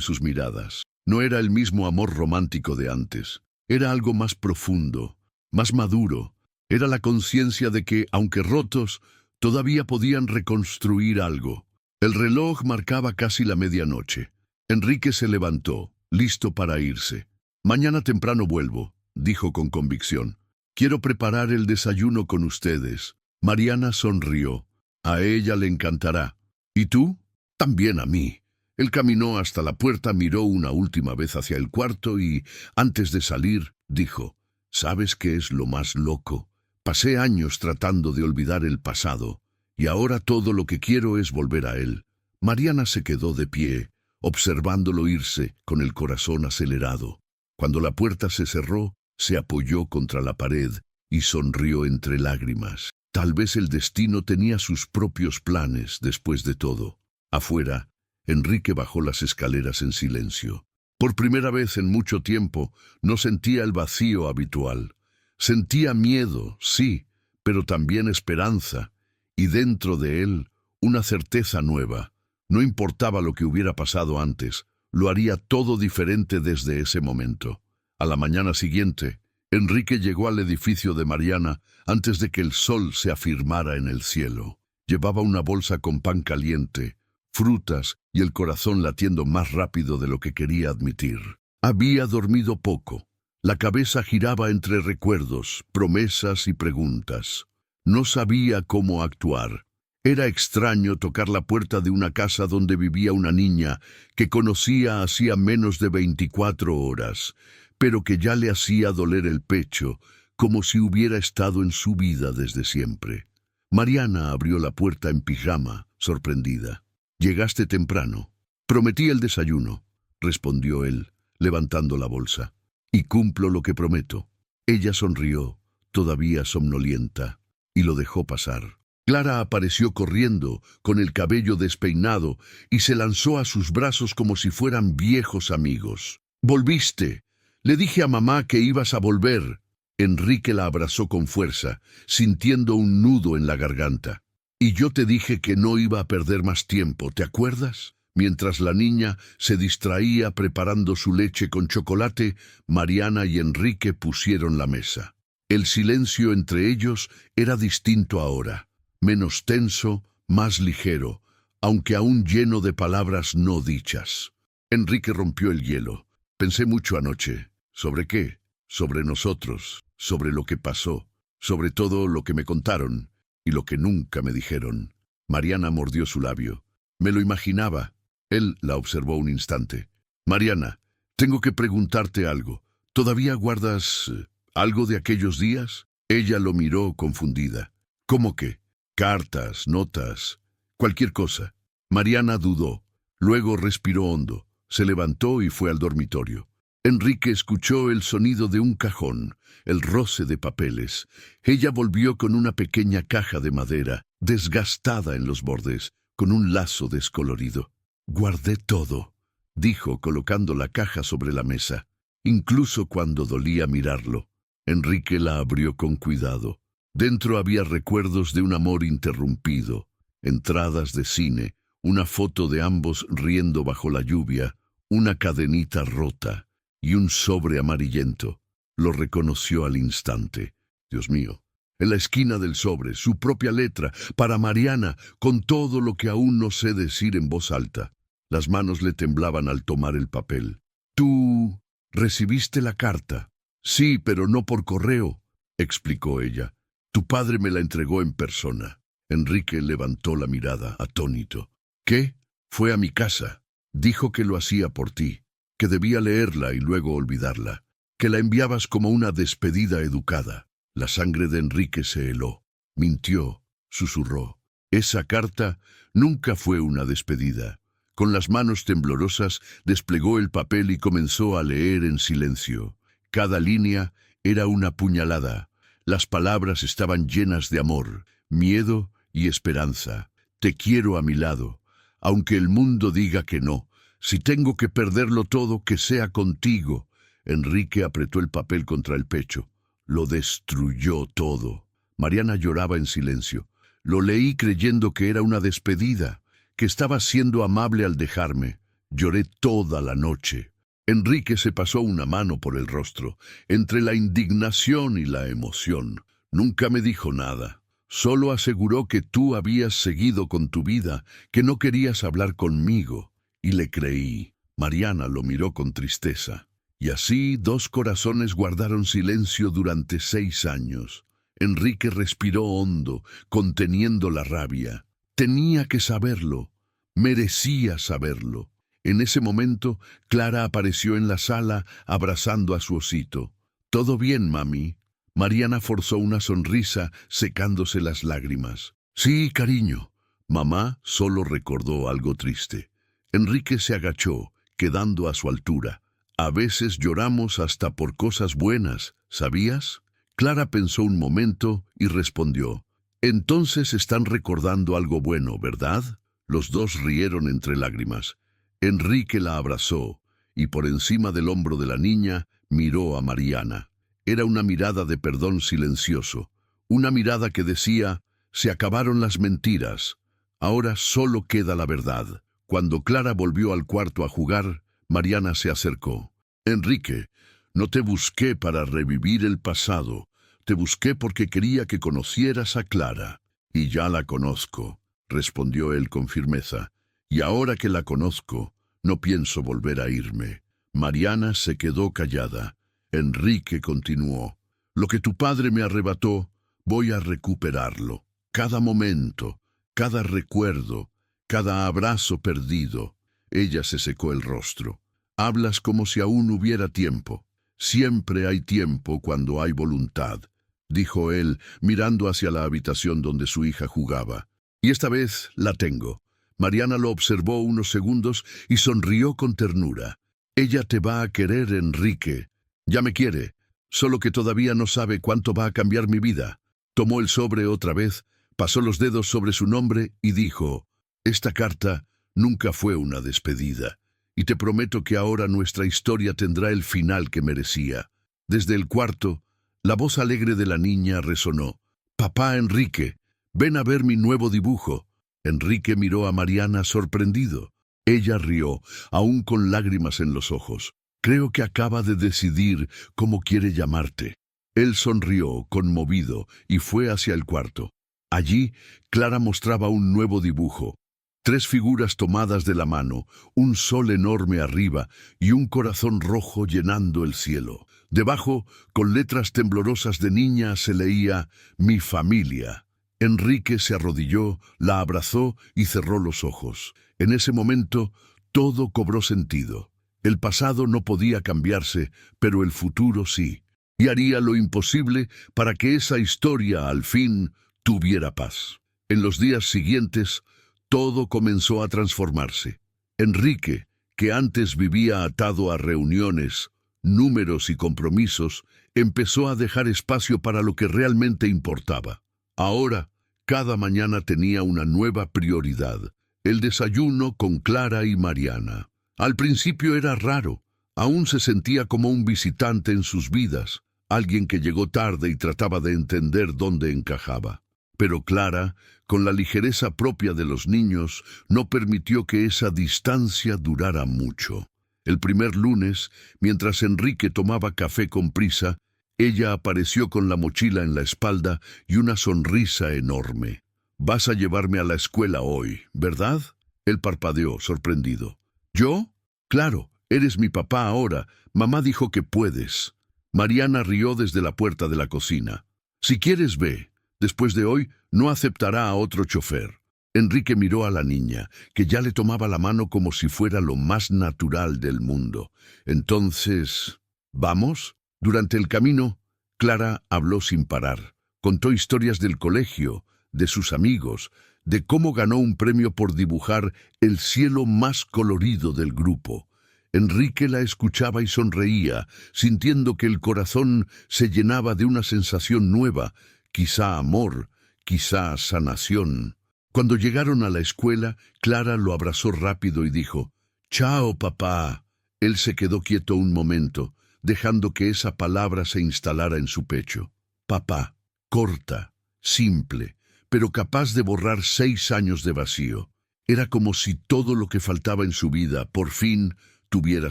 sus miradas. No era el mismo amor romántico de antes. Era algo más profundo, más maduro. Era la conciencia de que, aunque rotos, todavía podían reconstruir algo. El reloj marcaba casi la medianoche. Enrique se levantó, listo para irse. Mañana temprano vuelvo, dijo con convicción. Quiero preparar el desayuno con ustedes. Mariana sonrió. A ella le encantará. ¿Y tú? También a mí. Él caminó hasta la puerta, miró una última vez hacia el cuarto y, antes de salir, dijo, ¿sabes qué es lo más loco? Pasé años tratando de olvidar el pasado, y ahora todo lo que quiero es volver a él. Mariana se quedó de pie, observándolo irse, con el corazón acelerado. Cuando la puerta se cerró, se apoyó contra la pared y sonrió entre lágrimas. Tal vez el destino tenía sus propios planes después de todo. Afuera, Enrique bajó las escaleras en silencio. Por primera vez en mucho tiempo, no sentía el vacío habitual. Sentía miedo, sí, pero también esperanza, y dentro de él, una certeza nueva. No importaba lo que hubiera pasado antes, lo haría todo diferente desde ese momento. A la mañana siguiente, Enrique llegó al edificio de Mariana antes de que el sol se afirmara en el cielo. Llevaba una bolsa con pan caliente, frutas y el corazón latiendo más rápido de lo que quería admitir. Había dormido poco. La cabeza giraba entre recuerdos, promesas y preguntas. No sabía cómo actuar. Era extraño tocar la puerta de una casa donde vivía una niña que conocía hacía menos de 24 horas, pero que ya le hacía doler el pecho, como si hubiera estado en su vida desde siempre. Mariana abrió la puerta en pijama, sorprendida. «Llegaste temprano. Prometí el desayuno», respondió él, levantando la bolsa. «Y cumplo lo que prometo». Ella sonrió, todavía somnolienta, y lo dejó pasar. Clara apareció corriendo, con el cabello despeinado, y se lanzó a sus brazos como si fueran viejos amigos. «¡Volviste! Le dije a mamá que ibas a volver». Enrique la abrazó con fuerza, sintiendo un nudo en la garganta. «Y yo te dije que no iba a perder más tiempo, ¿te acuerdas?». Mientras la niña se distraía preparando su leche con chocolate, Mariana y Enrique pusieron la mesa. El silencio entre ellos era distinto ahora, menos tenso, más ligero, aunque aún lleno de palabras no dichas. Enrique rompió el hielo. «Pensé mucho anoche. ¿Sobre qué? Sobre nosotros, sobre lo que pasó, sobre todo lo que me contaron y lo que nunca me dijeron». Mariana mordió su labio. «Me lo imaginaba». Él la observó un instante. «Mariana, tengo que preguntarte algo. ¿Todavía guardas algo de aquellos días?». Ella lo miró confundida. «¿Cómo qué? Cartas, notas, cualquier cosa». Mariana dudó. Luego respiró hondo. Se levantó y fue al dormitorio. Enrique escuchó el sonido de un cajón, el roce de papeles. Ella volvió con una pequeña caja de madera, desgastada en los bordes, con un lazo descolorido. «Guardé todo», dijo colocando la caja sobre la mesa, incluso cuando dolía mirarlo. Enrique la abrió con cuidado. Dentro había recuerdos de un amor interrumpido, entradas de cine, una foto de ambos riendo bajo la lluvia, una cadenita rota y un sobre amarillento. Lo reconoció al instante. Dios mío. En la esquina del sobre, su propia letra, para Mariana, con todo lo que aún no sé decir en voz alta. Las manos le temblaban al tomar el papel. «¿Tú recibiste la carta?» «Sí, pero no por correo», explicó ella. «Tu padre me la entregó en persona». Enrique levantó la mirada, atónito. «¿Qué?» «Fue a mi casa. Dijo que lo hacía por ti, que debía leerla y luego olvidarla, que la enviabas como una despedida educada». La sangre de Enrique se heló. Mintió, susurró. Esa carta nunca fue una despedida. Con las manos temblorosas desplegó el papel y comenzó a leer en silencio. Cada línea era una puñalada. Las palabras estaban llenas de amor, miedo y esperanza. Te quiero a mi lado, aunque el mundo diga que no. Si tengo que perderlo todo, que sea contigo. Enrique apretó el papel contra el pecho. Lo destruyó todo. Mariana lloraba en silencio. Lo leí creyendo que era una despedida, que estaba siendo amable al dejarme. Lloré toda la noche. Enrique se pasó una mano por el rostro, entre la indignación y la emoción. Nunca me dijo nada. Solo aseguró que tú habías seguido con tu vida, que no querías hablar conmigo. Y le creí. Mariana lo miró con tristeza. Y así 2 corazones guardaron silencio durante 6 años. Enrique respiró hondo, conteniendo la rabia. Tenía que saberlo. Merecía saberlo. En ese momento, Clara apareció en la sala abrazando a su osito. «¿Todo bien, mami?» Mariana forzó una sonrisa, secándose las lágrimas. «Sí, cariño». Mamá solo recordó algo triste. Enrique se agachó, quedando a su altura. «A veces lloramos hasta por cosas buenas, ¿sabías?» Clara pensó un momento y respondió. «Entonces están recordando algo bueno, ¿verdad?» Los dos rieron entre lágrimas. Enrique la abrazó y por encima del hombro de la niña miró a Mariana. Era una mirada de perdón silencioso, una mirada que decía: «Se acabaron las mentiras, ahora solo queda la verdad». Cuando Clara volvió al cuarto a jugar, Mariana se acercó. «Enrique, no te busqué para revivir el pasado, te busqué porque quería que conocieras a Clara». «Y ya la conozco», respondió él con firmeza. «Y ahora que la conozco, no pienso volver a irme». Mariana se quedó callada. Enrique continuó. «Lo que tu padre me arrebató, voy a recuperarlo. Cada momento, cada recuerdo, cada abrazo perdido». Ella se secó el rostro. «Hablas como si aún hubiera tiempo». «Siempre hay tiempo cuando hay voluntad», dijo él, mirando hacia la habitación donde su hija jugaba. «Y esta vez la tengo». Mariana lo observó unos segundos y sonrió con ternura. «Ella te va a querer, Enrique. Ya me quiere, solo que todavía no sabe cuánto va a cambiar mi vida». Tomó el sobre otra vez, pasó los dedos sobre su nombre y dijo: «Esta carta nunca fue una despedida, y te prometo que ahora nuestra historia tendrá el final que merecía». Desde el cuarto, la voz alegre de la niña resonó. «Papá Enrique, ven a ver mi nuevo dibujo». Enrique miró a Mariana sorprendido. Ella rió, aún con lágrimas en los ojos. «Creo que acaba de decidir cómo quiere llamarte». Él sonrió, conmovido, y fue hacia el cuarto. Allí, Clara mostraba un nuevo dibujo. 3 figuras tomadas de la mano, un sol enorme arriba y un corazón rojo llenando el cielo. Debajo, con letras temblorosas de niña, se leía: «Mi familia». Enrique se arrodilló, la abrazó y cerró los ojos. En ese momento, todo cobró sentido. El pasado no podía cambiarse, pero el futuro sí. Y haría lo imposible para que esa historia, al fin, tuviera paz. En los días siguientes, todo comenzó a transformarse. Enrique, que antes vivía atado a reuniones, números y compromisos, empezó a dejar espacio para lo que realmente importaba. Ahora, cada mañana tenía una nueva prioridad: el desayuno con Clara y Mariana. Al principio era raro, aún se sentía como un visitante en sus vidas, alguien que llegó tarde y trataba de entender dónde encajaba. Pero Clara, con la ligereza propia de los niños, no permitió que esa distancia durara mucho. El primer lunes, mientras Enrique tomaba café con prisa, ella apareció con la mochila en la espalda y una sonrisa enorme. «Vas a llevarme a la escuela hoy, ¿verdad?». Él parpadeó, sorprendido. «¿Yo? Claro, eres mi papá ahora. Mamá dijo que puedes». Mariana rió desde la puerta de la cocina. «Si quieres, ve. Después de hoy, no aceptará a otro chofer». Enrique miró a la niña, que ya le tomaba la mano como si fuera lo más natural del mundo. «Entonces, ¿vamos?». Durante el camino, Clara habló sin parar. Contó historias del colegio, de sus amigos, de cómo ganó un premio por dibujar el cielo más colorido del grupo. Enrique la escuchaba y sonreía, sintiendo que el corazón se llenaba de una sensación nueva, quizá amor, quizá sanación. Cuando llegaron a la escuela, Clara lo abrazó rápido y dijo, «Chao, papá». Él se quedó quieto un momento, dejando que esa palabra se instalara en su pecho. Papá, corta, simple, pero capaz de borrar 6 años de vacío. Era como si todo lo que faltaba en su vida, por fin, tuviera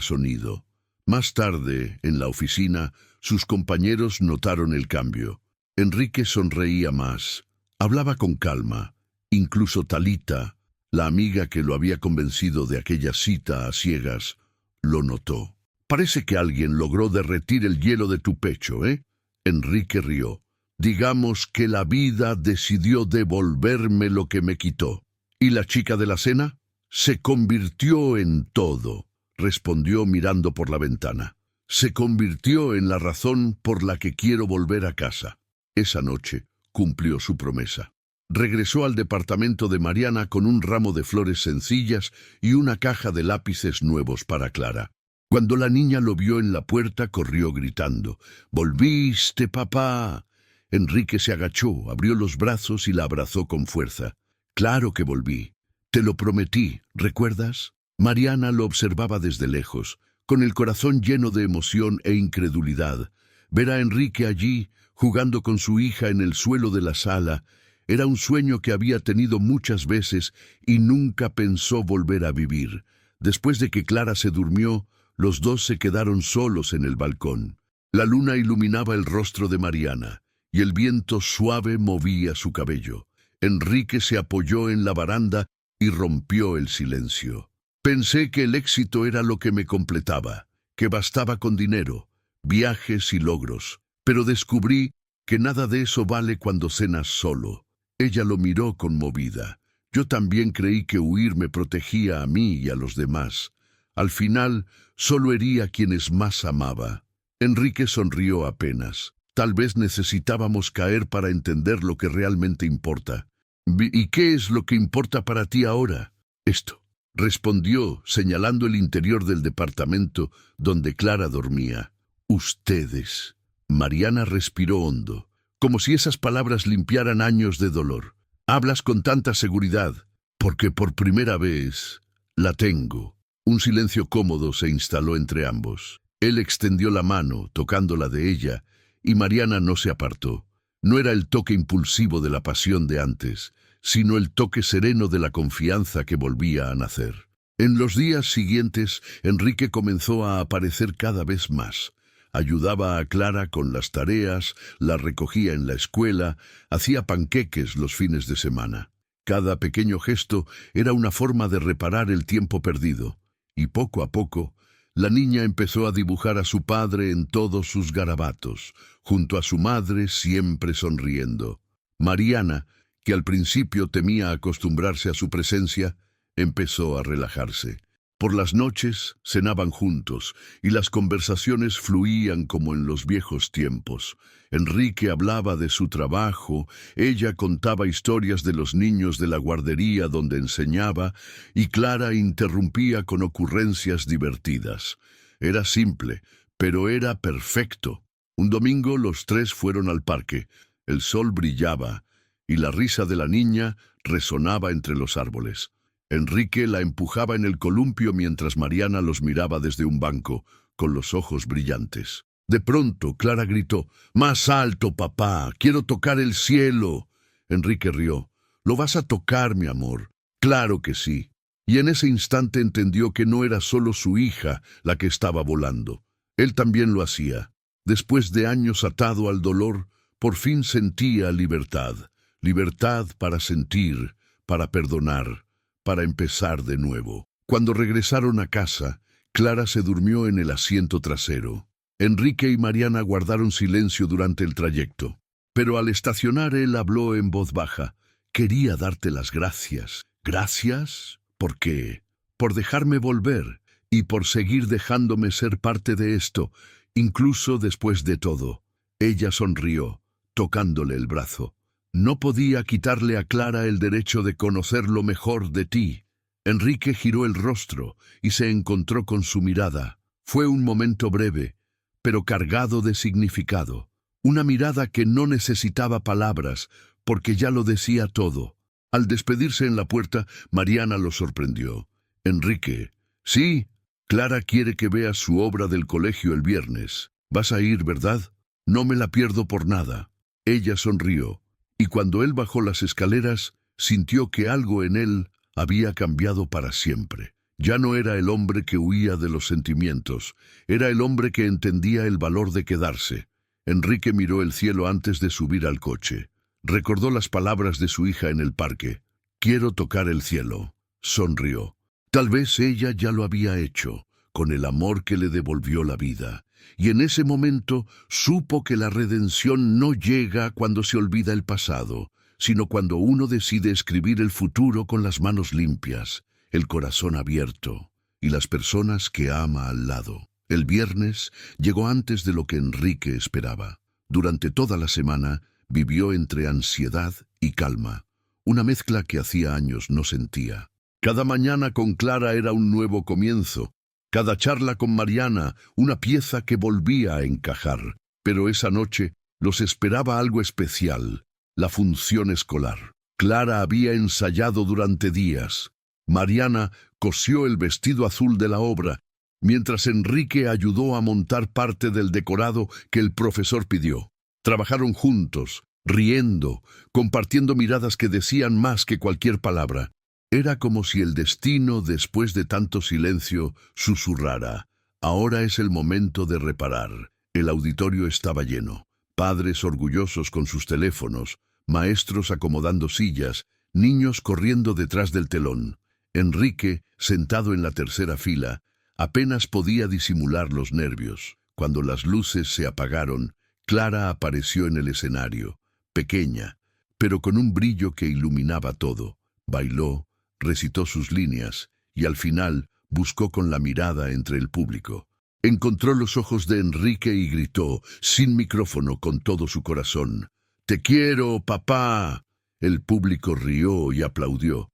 sonido. Más tarde, en la oficina, sus compañeros notaron el cambio. Enrique sonreía más, hablaba con calma. Incluso Talita, la amiga que lo había convencido de aquella cita a ciegas, lo notó. «Parece que alguien logró derretir el hielo de tu pecho, ¿eh?» Enrique rió. «Digamos que la vida decidió devolverme lo que me quitó». «¿Y la chica de la cena?» «Se convirtió en todo», respondió mirando por la ventana. «Se convirtió en la razón por la que quiero volver a casa». Esa noche cumplió su promesa. Regresó al departamento de Mariana con un ramo de flores sencillas y una caja de lápices nuevos para Clara. Cuando la niña lo vio en la puerta, corrió gritando, «¡Volviste, papá!». Enrique se agachó, abrió los brazos y la abrazó con fuerza. «Claro que volví. Te lo prometí, ¿recuerdas?». Mariana lo observaba desde lejos, con el corazón lleno de emoción e incredulidad. Ver a Enrique allí, jugando con su hija en el suelo de la sala, era un sueño que había tenido muchas veces y nunca pensó volver a vivir. Después de que Clara se durmió, los dos se quedaron solos en el balcón. La luna iluminaba el rostro de Mariana, y el viento suave movía su cabello. Enrique se apoyó en la baranda y rompió el silencio. «Pensé que el éxito era lo que me completaba, que bastaba con dinero, viajes y logros, pero descubrí que nada de eso vale cuando cenas solo». Ella lo miró conmovida. «Yo también creí que huir me protegía a mí y a los demás. Al final, solo hería a quienes más amaba». Enrique sonrió apenas. «Tal vez necesitábamos caer para entender lo que realmente importa». «¿Y qué es lo que importa para ti ahora?» «Esto», respondió, señalando el interior del departamento donde Clara dormía. «Ustedes». Mariana respiró hondo, como si esas palabras limpiaran años de dolor. «Hablas con tanta seguridad, porque por primera vez la tengo». Un silencio cómodo se instaló entre ambos. Él extendió la mano, tocando la de ella, y Mariana no se apartó. No era el toque impulsivo de la pasión de antes, sino el toque sereno de la confianza que volvía a nacer. En los días siguientes, Enrique comenzó a aparecer cada vez más. Ayudaba a Clara con las tareas, la recogía en la escuela, hacía panqueques los fines de semana. Cada pequeño gesto era una forma de reparar el tiempo perdido. Y poco a poco, la niña empezó a dibujar a su padre en todos sus garabatos, junto a su madre siempre sonriendo. Mariana, que al principio temía acostumbrarse a su presencia, empezó a relajarse. Por las noches cenaban juntos y las conversaciones fluían como en los viejos tiempos. Enrique hablaba de su trabajo, ella contaba historias de los niños de la guardería donde enseñaba y Clara interrumpía con ocurrencias divertidas. Era simple, pero era perfecto. Un domingo los tres fueron al parque. El sol brillaba y la risa de la niña resonaba entre los árboles. Enrique la empujaba en el columpio mientras Mariana los miraba desde un banco, con los ojos brillantes. De pronto, Clara gritó, «¡Más alto, papá! ¡Quiero tocar el cielo!». Enrique rió. «¿Lo vas a tocar, mi amor?». «Claro que sí». Y en ese instante entendió que no era solo su hija la que estaba volando. Él también lo hacía. Después de años atado al dolor, por fin sentía libertad. Libertad para sentir, para perdonar, para empezar de nuevo. Cuando regresaron a casa, Clara se durmió en el asiento trasero. Enrique y Mariana guardaron silencio durante el trayecto. Pero al estacionar él habló en voz baja. «Quería darte las gracias». «¿Gracias? ¿Por qué?». «Por dejarme volver y por seguir dejándome ser parte de esto, incluso después de todo». Ella sonrió, tocándole el brazo. No podía quitarle a Clara el derecho de conocer lo mejor de ti. Enrique giró el rostro y se encontró con su mirada. Fue un momento breve, pero cargado de significado. Una mirada que no necesitaba palabras, porque ya lo decía todo. Al despedirse en la puerta, Mariana lo sorprendió. Enrique, sí, Clara quiere que veas su obra del colegio el viernes. ¿Vas a ir, verdad? No me la pierdo por nada. Ella sonrió, y cuando él bajó las escaleras, sintió que algo en él había cambiado para siempre. Ya no era el hombre que huía de los sentimientos, era el hombre que entendía el valor de quedarse. Enrique miró el cielo antes de subir al coche. Recordó las palabras de su hija en el parque. Quiero tocar el cielo. Sonrió. Tal vez ella ya lo había hecho, con el amor que le devolvió la vida. Y en ese momento supo que la redención no llega cuando se olvida el pasado, sino cuando uno decide escribir el futuro con las manos limpias, el corazón abierto y las personas que ama al lado. El viernes llegó antes de lo que Enrique esperaba. Durante toda la semana vivió entre ansiedad y calma, una mezcla que hacía años no sentía. Cada mañana con Clara era un nuevo comienzo. Cada charla con Mariana, una pieza que volvía a encajar. Pero esa noche los esperaba algo especial, la función escolar. Clara había ensayado durante días. Mariana cosió el vestido azul de la obra, mientras Enrique ayudó a montar parte del decorado que el profesor pidió. Trabajaron juntos, riendo, compartiendo miradas que decían más que cualquier palabra. Era como si el destino, después de tanto silencio, susurrara. Ahora es el momento de reparar. El auditorio estaba lleno. Padres orgullosos con sus teléfonos, maestros acomodando sillas, niños corriendo detrás del telón. Enrique, sentado en la tercera fila, apenas podía disimular los nervios. Cuando las luces se apagaron, Clara apareció en el escenario, pequeña, pero con un brillo que iluminaba todo. Bailó, recitó sus líneas y al final buscó con la mirada entre el público. Encontró los ojos de Enrique y gritó, sin micrófono, con todo su corazón: «¡Te quiero, papá!». El público rió y aplaudió.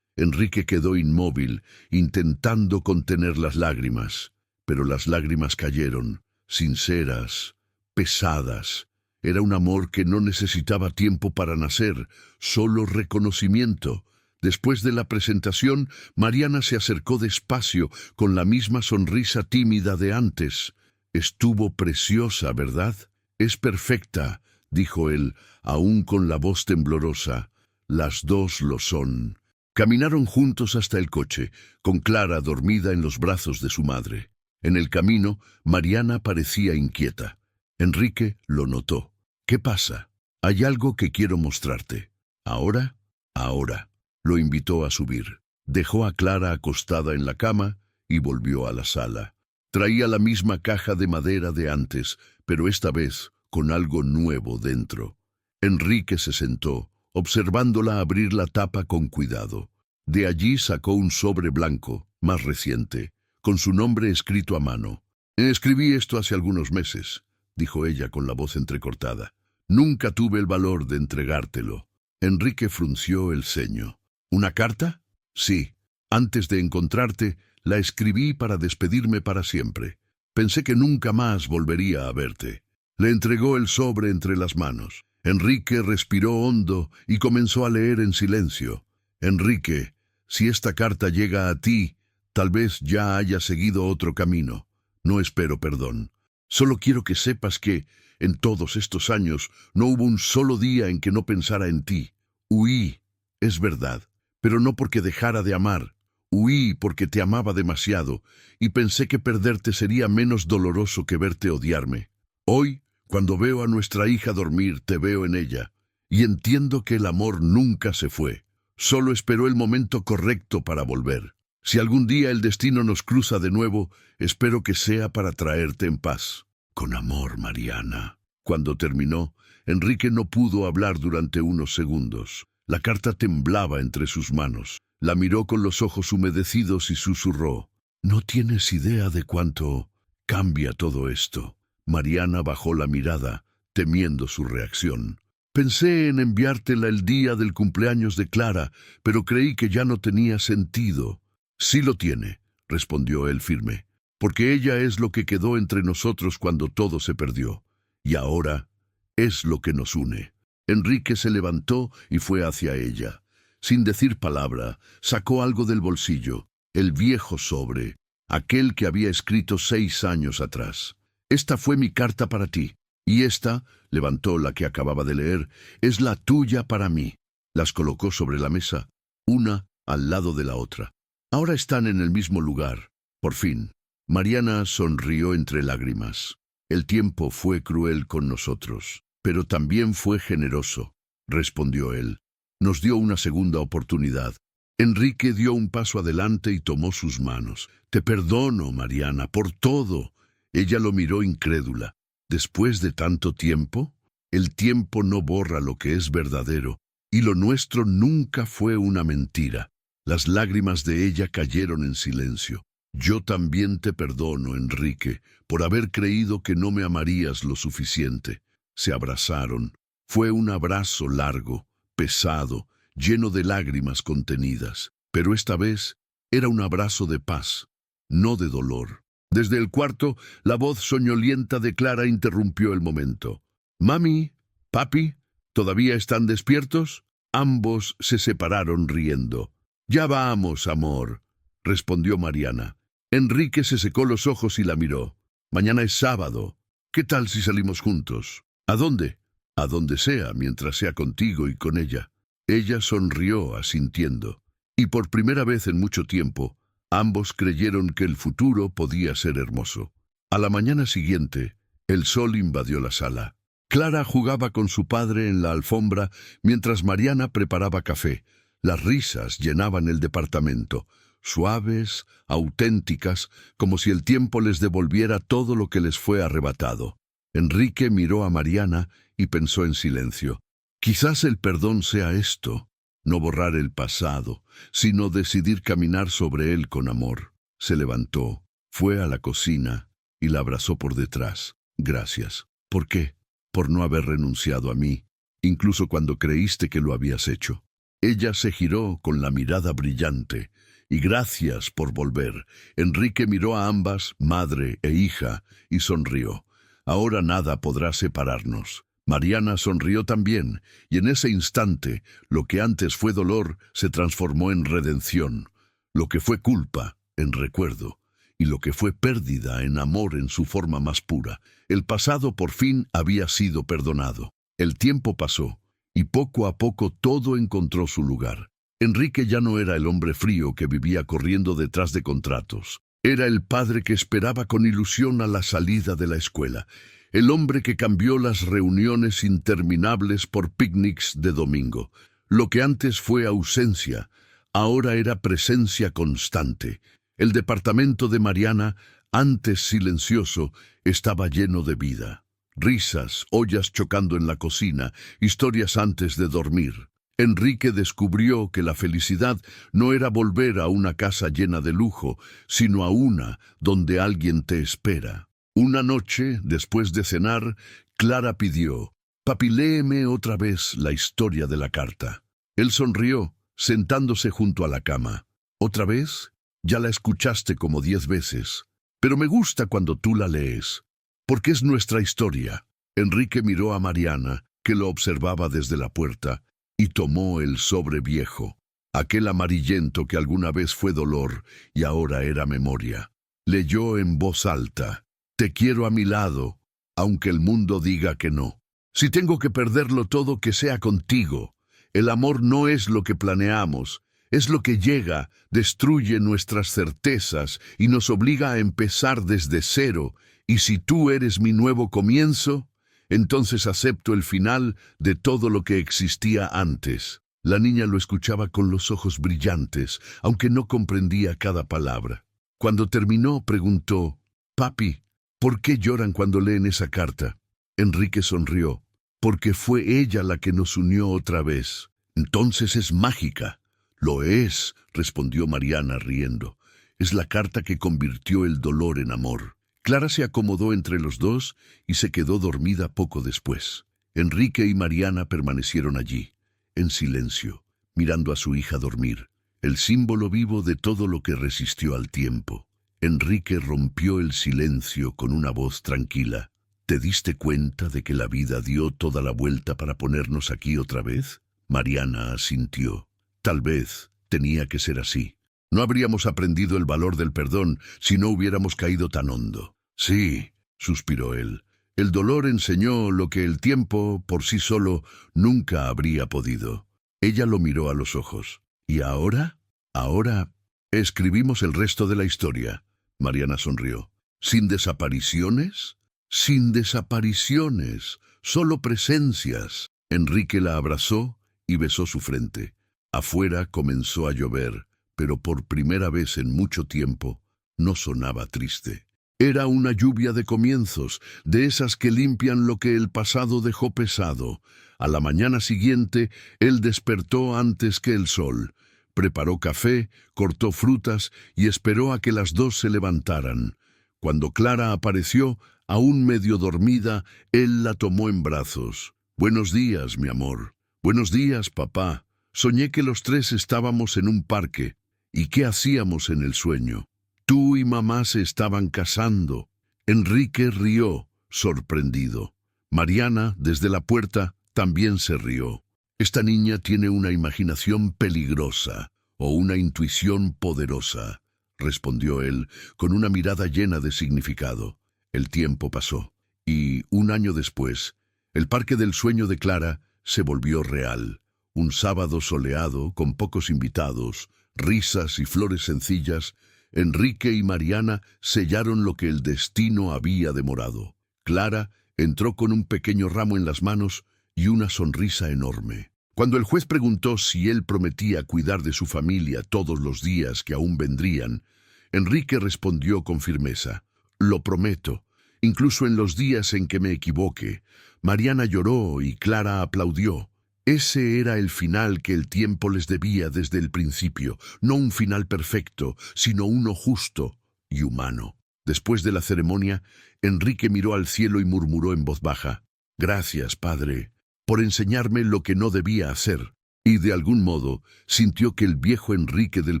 Enrique quedó inmóvil, intentando contener las lágrimas, pero las lágrimas cayeron, sinceras, pesadas. Era un amor que no necesitaba tiempo para nacer, solo reconocimiento. Después de la presentación, Mariana se acercó despacio, con la misma sonrisa tímida de antes. «Estuvo preciosa, ¿verdad? Es perfecta», dijo él, aún con la voz temblorosa. «Las dos lo son». Caminaron juntos hasta el coche, con Clara dormida en los brazos de su madre. En el camino, Mariana parecía inquieta. Enrique lo notó. «¿Qué pasa? Hay algo que quiero mostrarte». «¿Ahora?» «Ahora». Lo invitó a subir. Dejó a Clara acostada en la cama y volvió a la sala. Traía la misma caja de madera de antes, pero esta vez con algo nuevo dentro. Enrique se sentó, observándola abrir la tapa con cuidado. De allí sacó un sobre blanco, más reciente, con su nombre escrito a mano. «Escribí esto hace algunos meses», dijo ella con la voz entrecortada. «Nunca tuve el valor de entregártelo». Enrique frunció el ceño. «¿Una carta?» «Sí. Antes de encontrarte, la escribí para despedirme para siempre. Pensé que nunca más volvería a verte». Le entregó el sobre entre las manos. Enrique respiró hondo y comenzó a leer en silencio. «Enrique, si esta carta llega a ti, tal vez ya haya seguido otro camino. No espero perdón. Solo quiero que sepas que, en todos estos años, no hubo un solo día en que no pensara en ti. Huí, es verdad, pero no porque dejara de amar. Huí porque te amaba demasiado y pensé que perderte sería menos doloroso que verte odiarme. Hoy, cuando veo a nuestra hija dormir, te veo en ella, y entiendo que el amor nunca se fue. Solo esperó el momento correcto para volver. Si algún día el destino nos cruza de nuevo, espero que sea para traerte en paz. Con amor, Mariana». Cuando terminó, Enrique no pudo hablar durante unos segundos. La carta temblaba entre sus manos. La miró con los ojos humedecidos y susurró: «No tienes idea de cuánto cambia todo esto». Mariana bajó la mirada, temiendo su reacción. Pensé en enviártela el día del cumpleaños de Clara, pero creí que ya no tenía sentido. Sí lo tiene, respondió él firme, porque ella es lo que quedó entre nosotros cuando todo se perdió, y ahora es lo que nos une. Enrique se levantó y fue hacia ella. Sin decir palabra, sacó algo del bolsillo, el viejo sobre, aquel que había escrito 6 años atrás. Esta fue mi carta para ti, y esta, levantó la que acababa de leer, es la tuya para mí. Las colocó sobre la mesa, una al lado de la otra. Ahora están en el mismo lugar, por fin. Mariana sonrió entre lágrimas. El tiempo fue cruel con nosotros, pero también fue generoso, respondió él. Nos dio una segunda oportunidad. Enrique dio un paso adelante y tomó sus manos. Te perdono, Mariana, por todo. Ella lo miró incrédula. ¿Después de tanto tiempo? El tiempo no borra lo que es verdadero, y lo nuestro nunca fue una mentira. Las lágrimas de ella cayeron en silencio. Yo también te perdono, Enrique, por haber creído que no me amarías lo suficiente. Se abrazaron. Fue un abrazo largo, pesado, lleno de lágrimas contenidas. Pero esta vez era un abrazo de paz, no de dolor. Desde el cuarto, la voz soñolienta de Clara interrumpió el momento. «Mami, papi, ¿todavía están despiertos?» Ambos se separaron riendo. «Ya vamos, amor», respondió Mariana. Enrique se secó los ojos y la miró. «Mañana es sábado. ¿Qué tal si salimos juntos?» «¿A dónde?» «A donde sea, mientras sea contigo y con ella». Ella sonrió asintiendo. Y por primera vez en mucho tiempo, ambos creyeron que el futuro podía ser hermoso. A la mañana siguiente, el sol invadió la sala. Clara jugaba con su padre en la alfombra mientras Mariana preparaba café. Las risas llenaban el departamento, suaves, auténticas, como si el tiempo les devolviera todo lo que les fue arrebatado. Enrique miró a Mariana y pensó en silencio. Quizás el perdón sea esto, no borrar el pasado, sino decidir caminar sobre él con amor. Se levantó, fue a la cocina y la abrazó por detrás. «Gracias». «¿Por qué?» «Por no haber renunciado a mí, incluso cuando creíste que lo habías hecho». Ella se giró con la mirada brillante. «Y gracias por volver». Enrique miró a ambas, madre e hija, y sonrió. «Ahora nada podrá separarnos». Mariana sonrió también, y en ese instante, lo que antes fue dolor se transformó en redención, lo que fue culpa en recuerdo, y lo que fue pérdida en amor en su forma más pura. El pasado por fin había sido perdonado. El tiempo pasó, y poco a poco todo encontró su lugar. Enrique ya no era el hombre frío que vivía corriendo detrás de contratos. Era el padre que esperaba con ilusión a la salida de la escuela. El hombre que cambió las reuniones interminables por picnics de domingo. Lo que antes fue ausencia, ahora era presencia constante. El departamento de Mariana, antes silencioso, estaba lleno de vida. Risas, ollas chocando en la cocina, historias antes de dormir. Enrique descubrió que la felicidad no era volver a una casa llena de lujo, sino a una donde alguien te espera. Una noche, después de cenar, Clara pidió: «Papi, léeme otra vez la historia de la carta». Él sonrió, sentándose junto a la cama. «¿Otra vez? Ya la escuchaste como 10 veces. Pero me gusta cuando tú la lees, porque es nuestra historia». Enrique miró a Mariana, que lo observaba desde la puerta, y tomó el sobre viejo, aquel amarillento que alguna vez fue dolor y ahora era memoria. Leyó en voz alta: «Te quiero a mi lado, aunque el mundo diga que no. Si tengo que perderlo todo, que sea contigo. El amor no es lo que planeamos, es lo que llega, destruye nuestras certezas y nos obliga a empezar desde cero. Y si tú eres mi nuevo comienzo, entonces acepto el final de todo lo que existía antes». La niña lo escuchaba con los ojos brillantes, aunque no comprendía cada palabra. Cuando terminó, preguntó: «Papi, ¿por qué lloran cuando leen esa carta?» Enrique sonrió. «Porque fue ella la que nos unió otra vez». «Entonces es mágica». «Lo es», respondió Mariana riendo. «Es la carta que convirtió el dolor en amor». Clara se acomodó entre los dos y se quedó dormida poco después. Enrique y Mariana permanecieron allí, en silencio, mirando a su hija dormir, el símbolo vivo de todo lo que resistió al tiempo. Enrique rompió el silencio con una voz tranquila. ¿Te diste cuenta de que la vida dio toda la vuelta para ponernos aquí otra vez? Mariana asintió. Tal vez tenía que ser así. No habríamos aprendido el valor del perdón si no hubiéramos caído tan hondo. Sí, suspiró él. El dolor enseñó lo que el tiempo, por sí solo, nunca habría podido. Ella lo miró a los ojos. ¿Y ahora? Ahora escribimos el resto de la historia. Mariana sonrió. ¿Sin desapariciones? Sin desapariciones, solo presencias. Enrique la abrazó y besó su frente. Afuera comenzó a llover, pero por primera vez en mucho tiempo no sonaba triste. Era una lluvia de comienzos, de esas que limpian lo que el pasado dejó pesado. A la mañana siguiente, él despertó antes que el sol. Preparó café, cortó frutas y esperó a que las dos se levantaran. Cuando Clara apareció, aún medio dormida, él la tomó en brazos. «Buenos días, mi amor». «Buenos días, papá. Soñé que los tres estábamos en un parque. ¿Y qué hacíamos en el sueño? Tú y mamá se estaban casando». Enrique rió, sorprendido. Mariana, desde la puerta, también se rió. «Esta niña tiene una imaginación peligrosa o una intuición poderosa», respondió él, con una mirada llena de significado. El tiempo pasó, y un año después, el Parque del Sueño de Clara se volvió real. Un sábado soleado, con pocos invitados, risas y flores sencillas, Enrique y Mariana sellaron lo que el destino había demorado. Clara entró con un pequeño ramo en las manos y una sonrisa enorme. Cuando el juez preguntó si él prometía cuidar de su familia todos los días que aún vendrían, Enrique respondió con firmeza: «Lo prometo, incluso en los días en que me equivoque». Mariana lloró y Clara aplaudió. Ese era el final que el tiempo les debía desde el principio, no un final perfecto, sino uno justo y humano. Después de la ceremonia, Enrique miró al cielo y murmuró en voz baja: «Gracias, padre, por enseñarme lo que no debía hacer». Y de algún modo sintió que el viejo Enrique del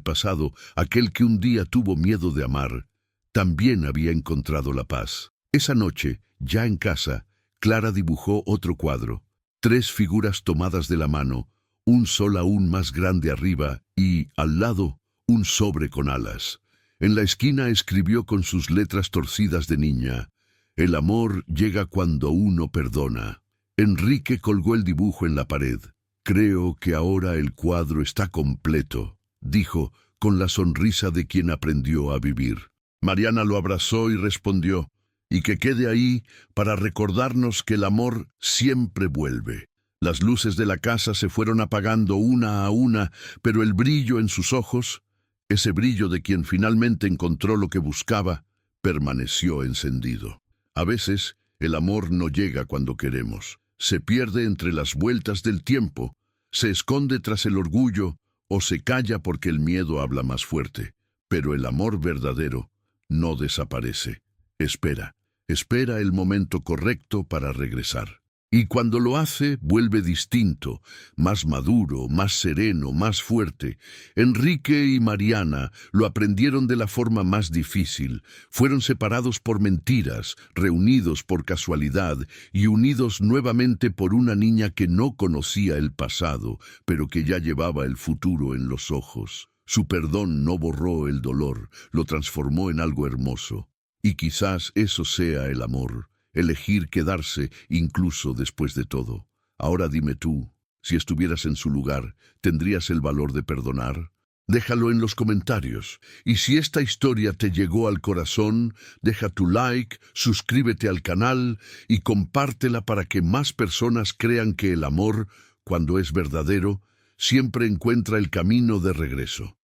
pasado, aquel que un día tuvo miedo de amar, también había encontrado la paz. Esa noche, ya en casa, Clara dibujó otro cuadro. 3 figuras tomadas de la mano, un sol aún más grande arriba y, al lado, un sobre con alas. En la esquina escribió con sus letras torcidas de niña: «El amor llega cuando uno perdona». Enrique colgó el dibujo en la pared. «Creo que ahora el cuadro está completo», dijo, con la sonrisa de quien aprendió a vivir. Mariana lo abrazó y respondió: «Y que quede ahí para recordarnos que el amor siempre vuelve». Las luces de la casa se fueron apagando una a una, pero el brillo en sus ojos, ese brillo de quien finalmente encontró lo que buscaba, permaneció encendido. A veces, el amor no llega cuando queremos. Se pierde entre las vueltas del tiempo, se esconde tras el orgullo o se calla porque el miedo habla más fuerte. Pero el amor verdadero no desaparece. Espera el momento correcto para regresar. Y cuando lo hace, vuelve distinto, más maduro, más sereno, más fuerte. Enrique y Mariana lo aprendieron de la forma más difícil. Fueron separados por mentiras, reunidos por casualidad y unidos nuevamente por una niña que no conocía el pasado, pero que ya llevaba el futuro en los ojos. Su perdón no borró el dolor, lo transformó en algo hermoso. Y quizás eso sea el amor. Elegir quedarse incluso después de todo. Ahora dime tú, si estuvieras en su lugar, ¿tendrías el valor de perdonar? Déjalo en los comentarios. Y si esta historia te llegó al corazón, deja tu like, suscríbete al canal y compártela para que más personas crean que el amor, cuando es verdadero, siempre encuentra el camino de regreso.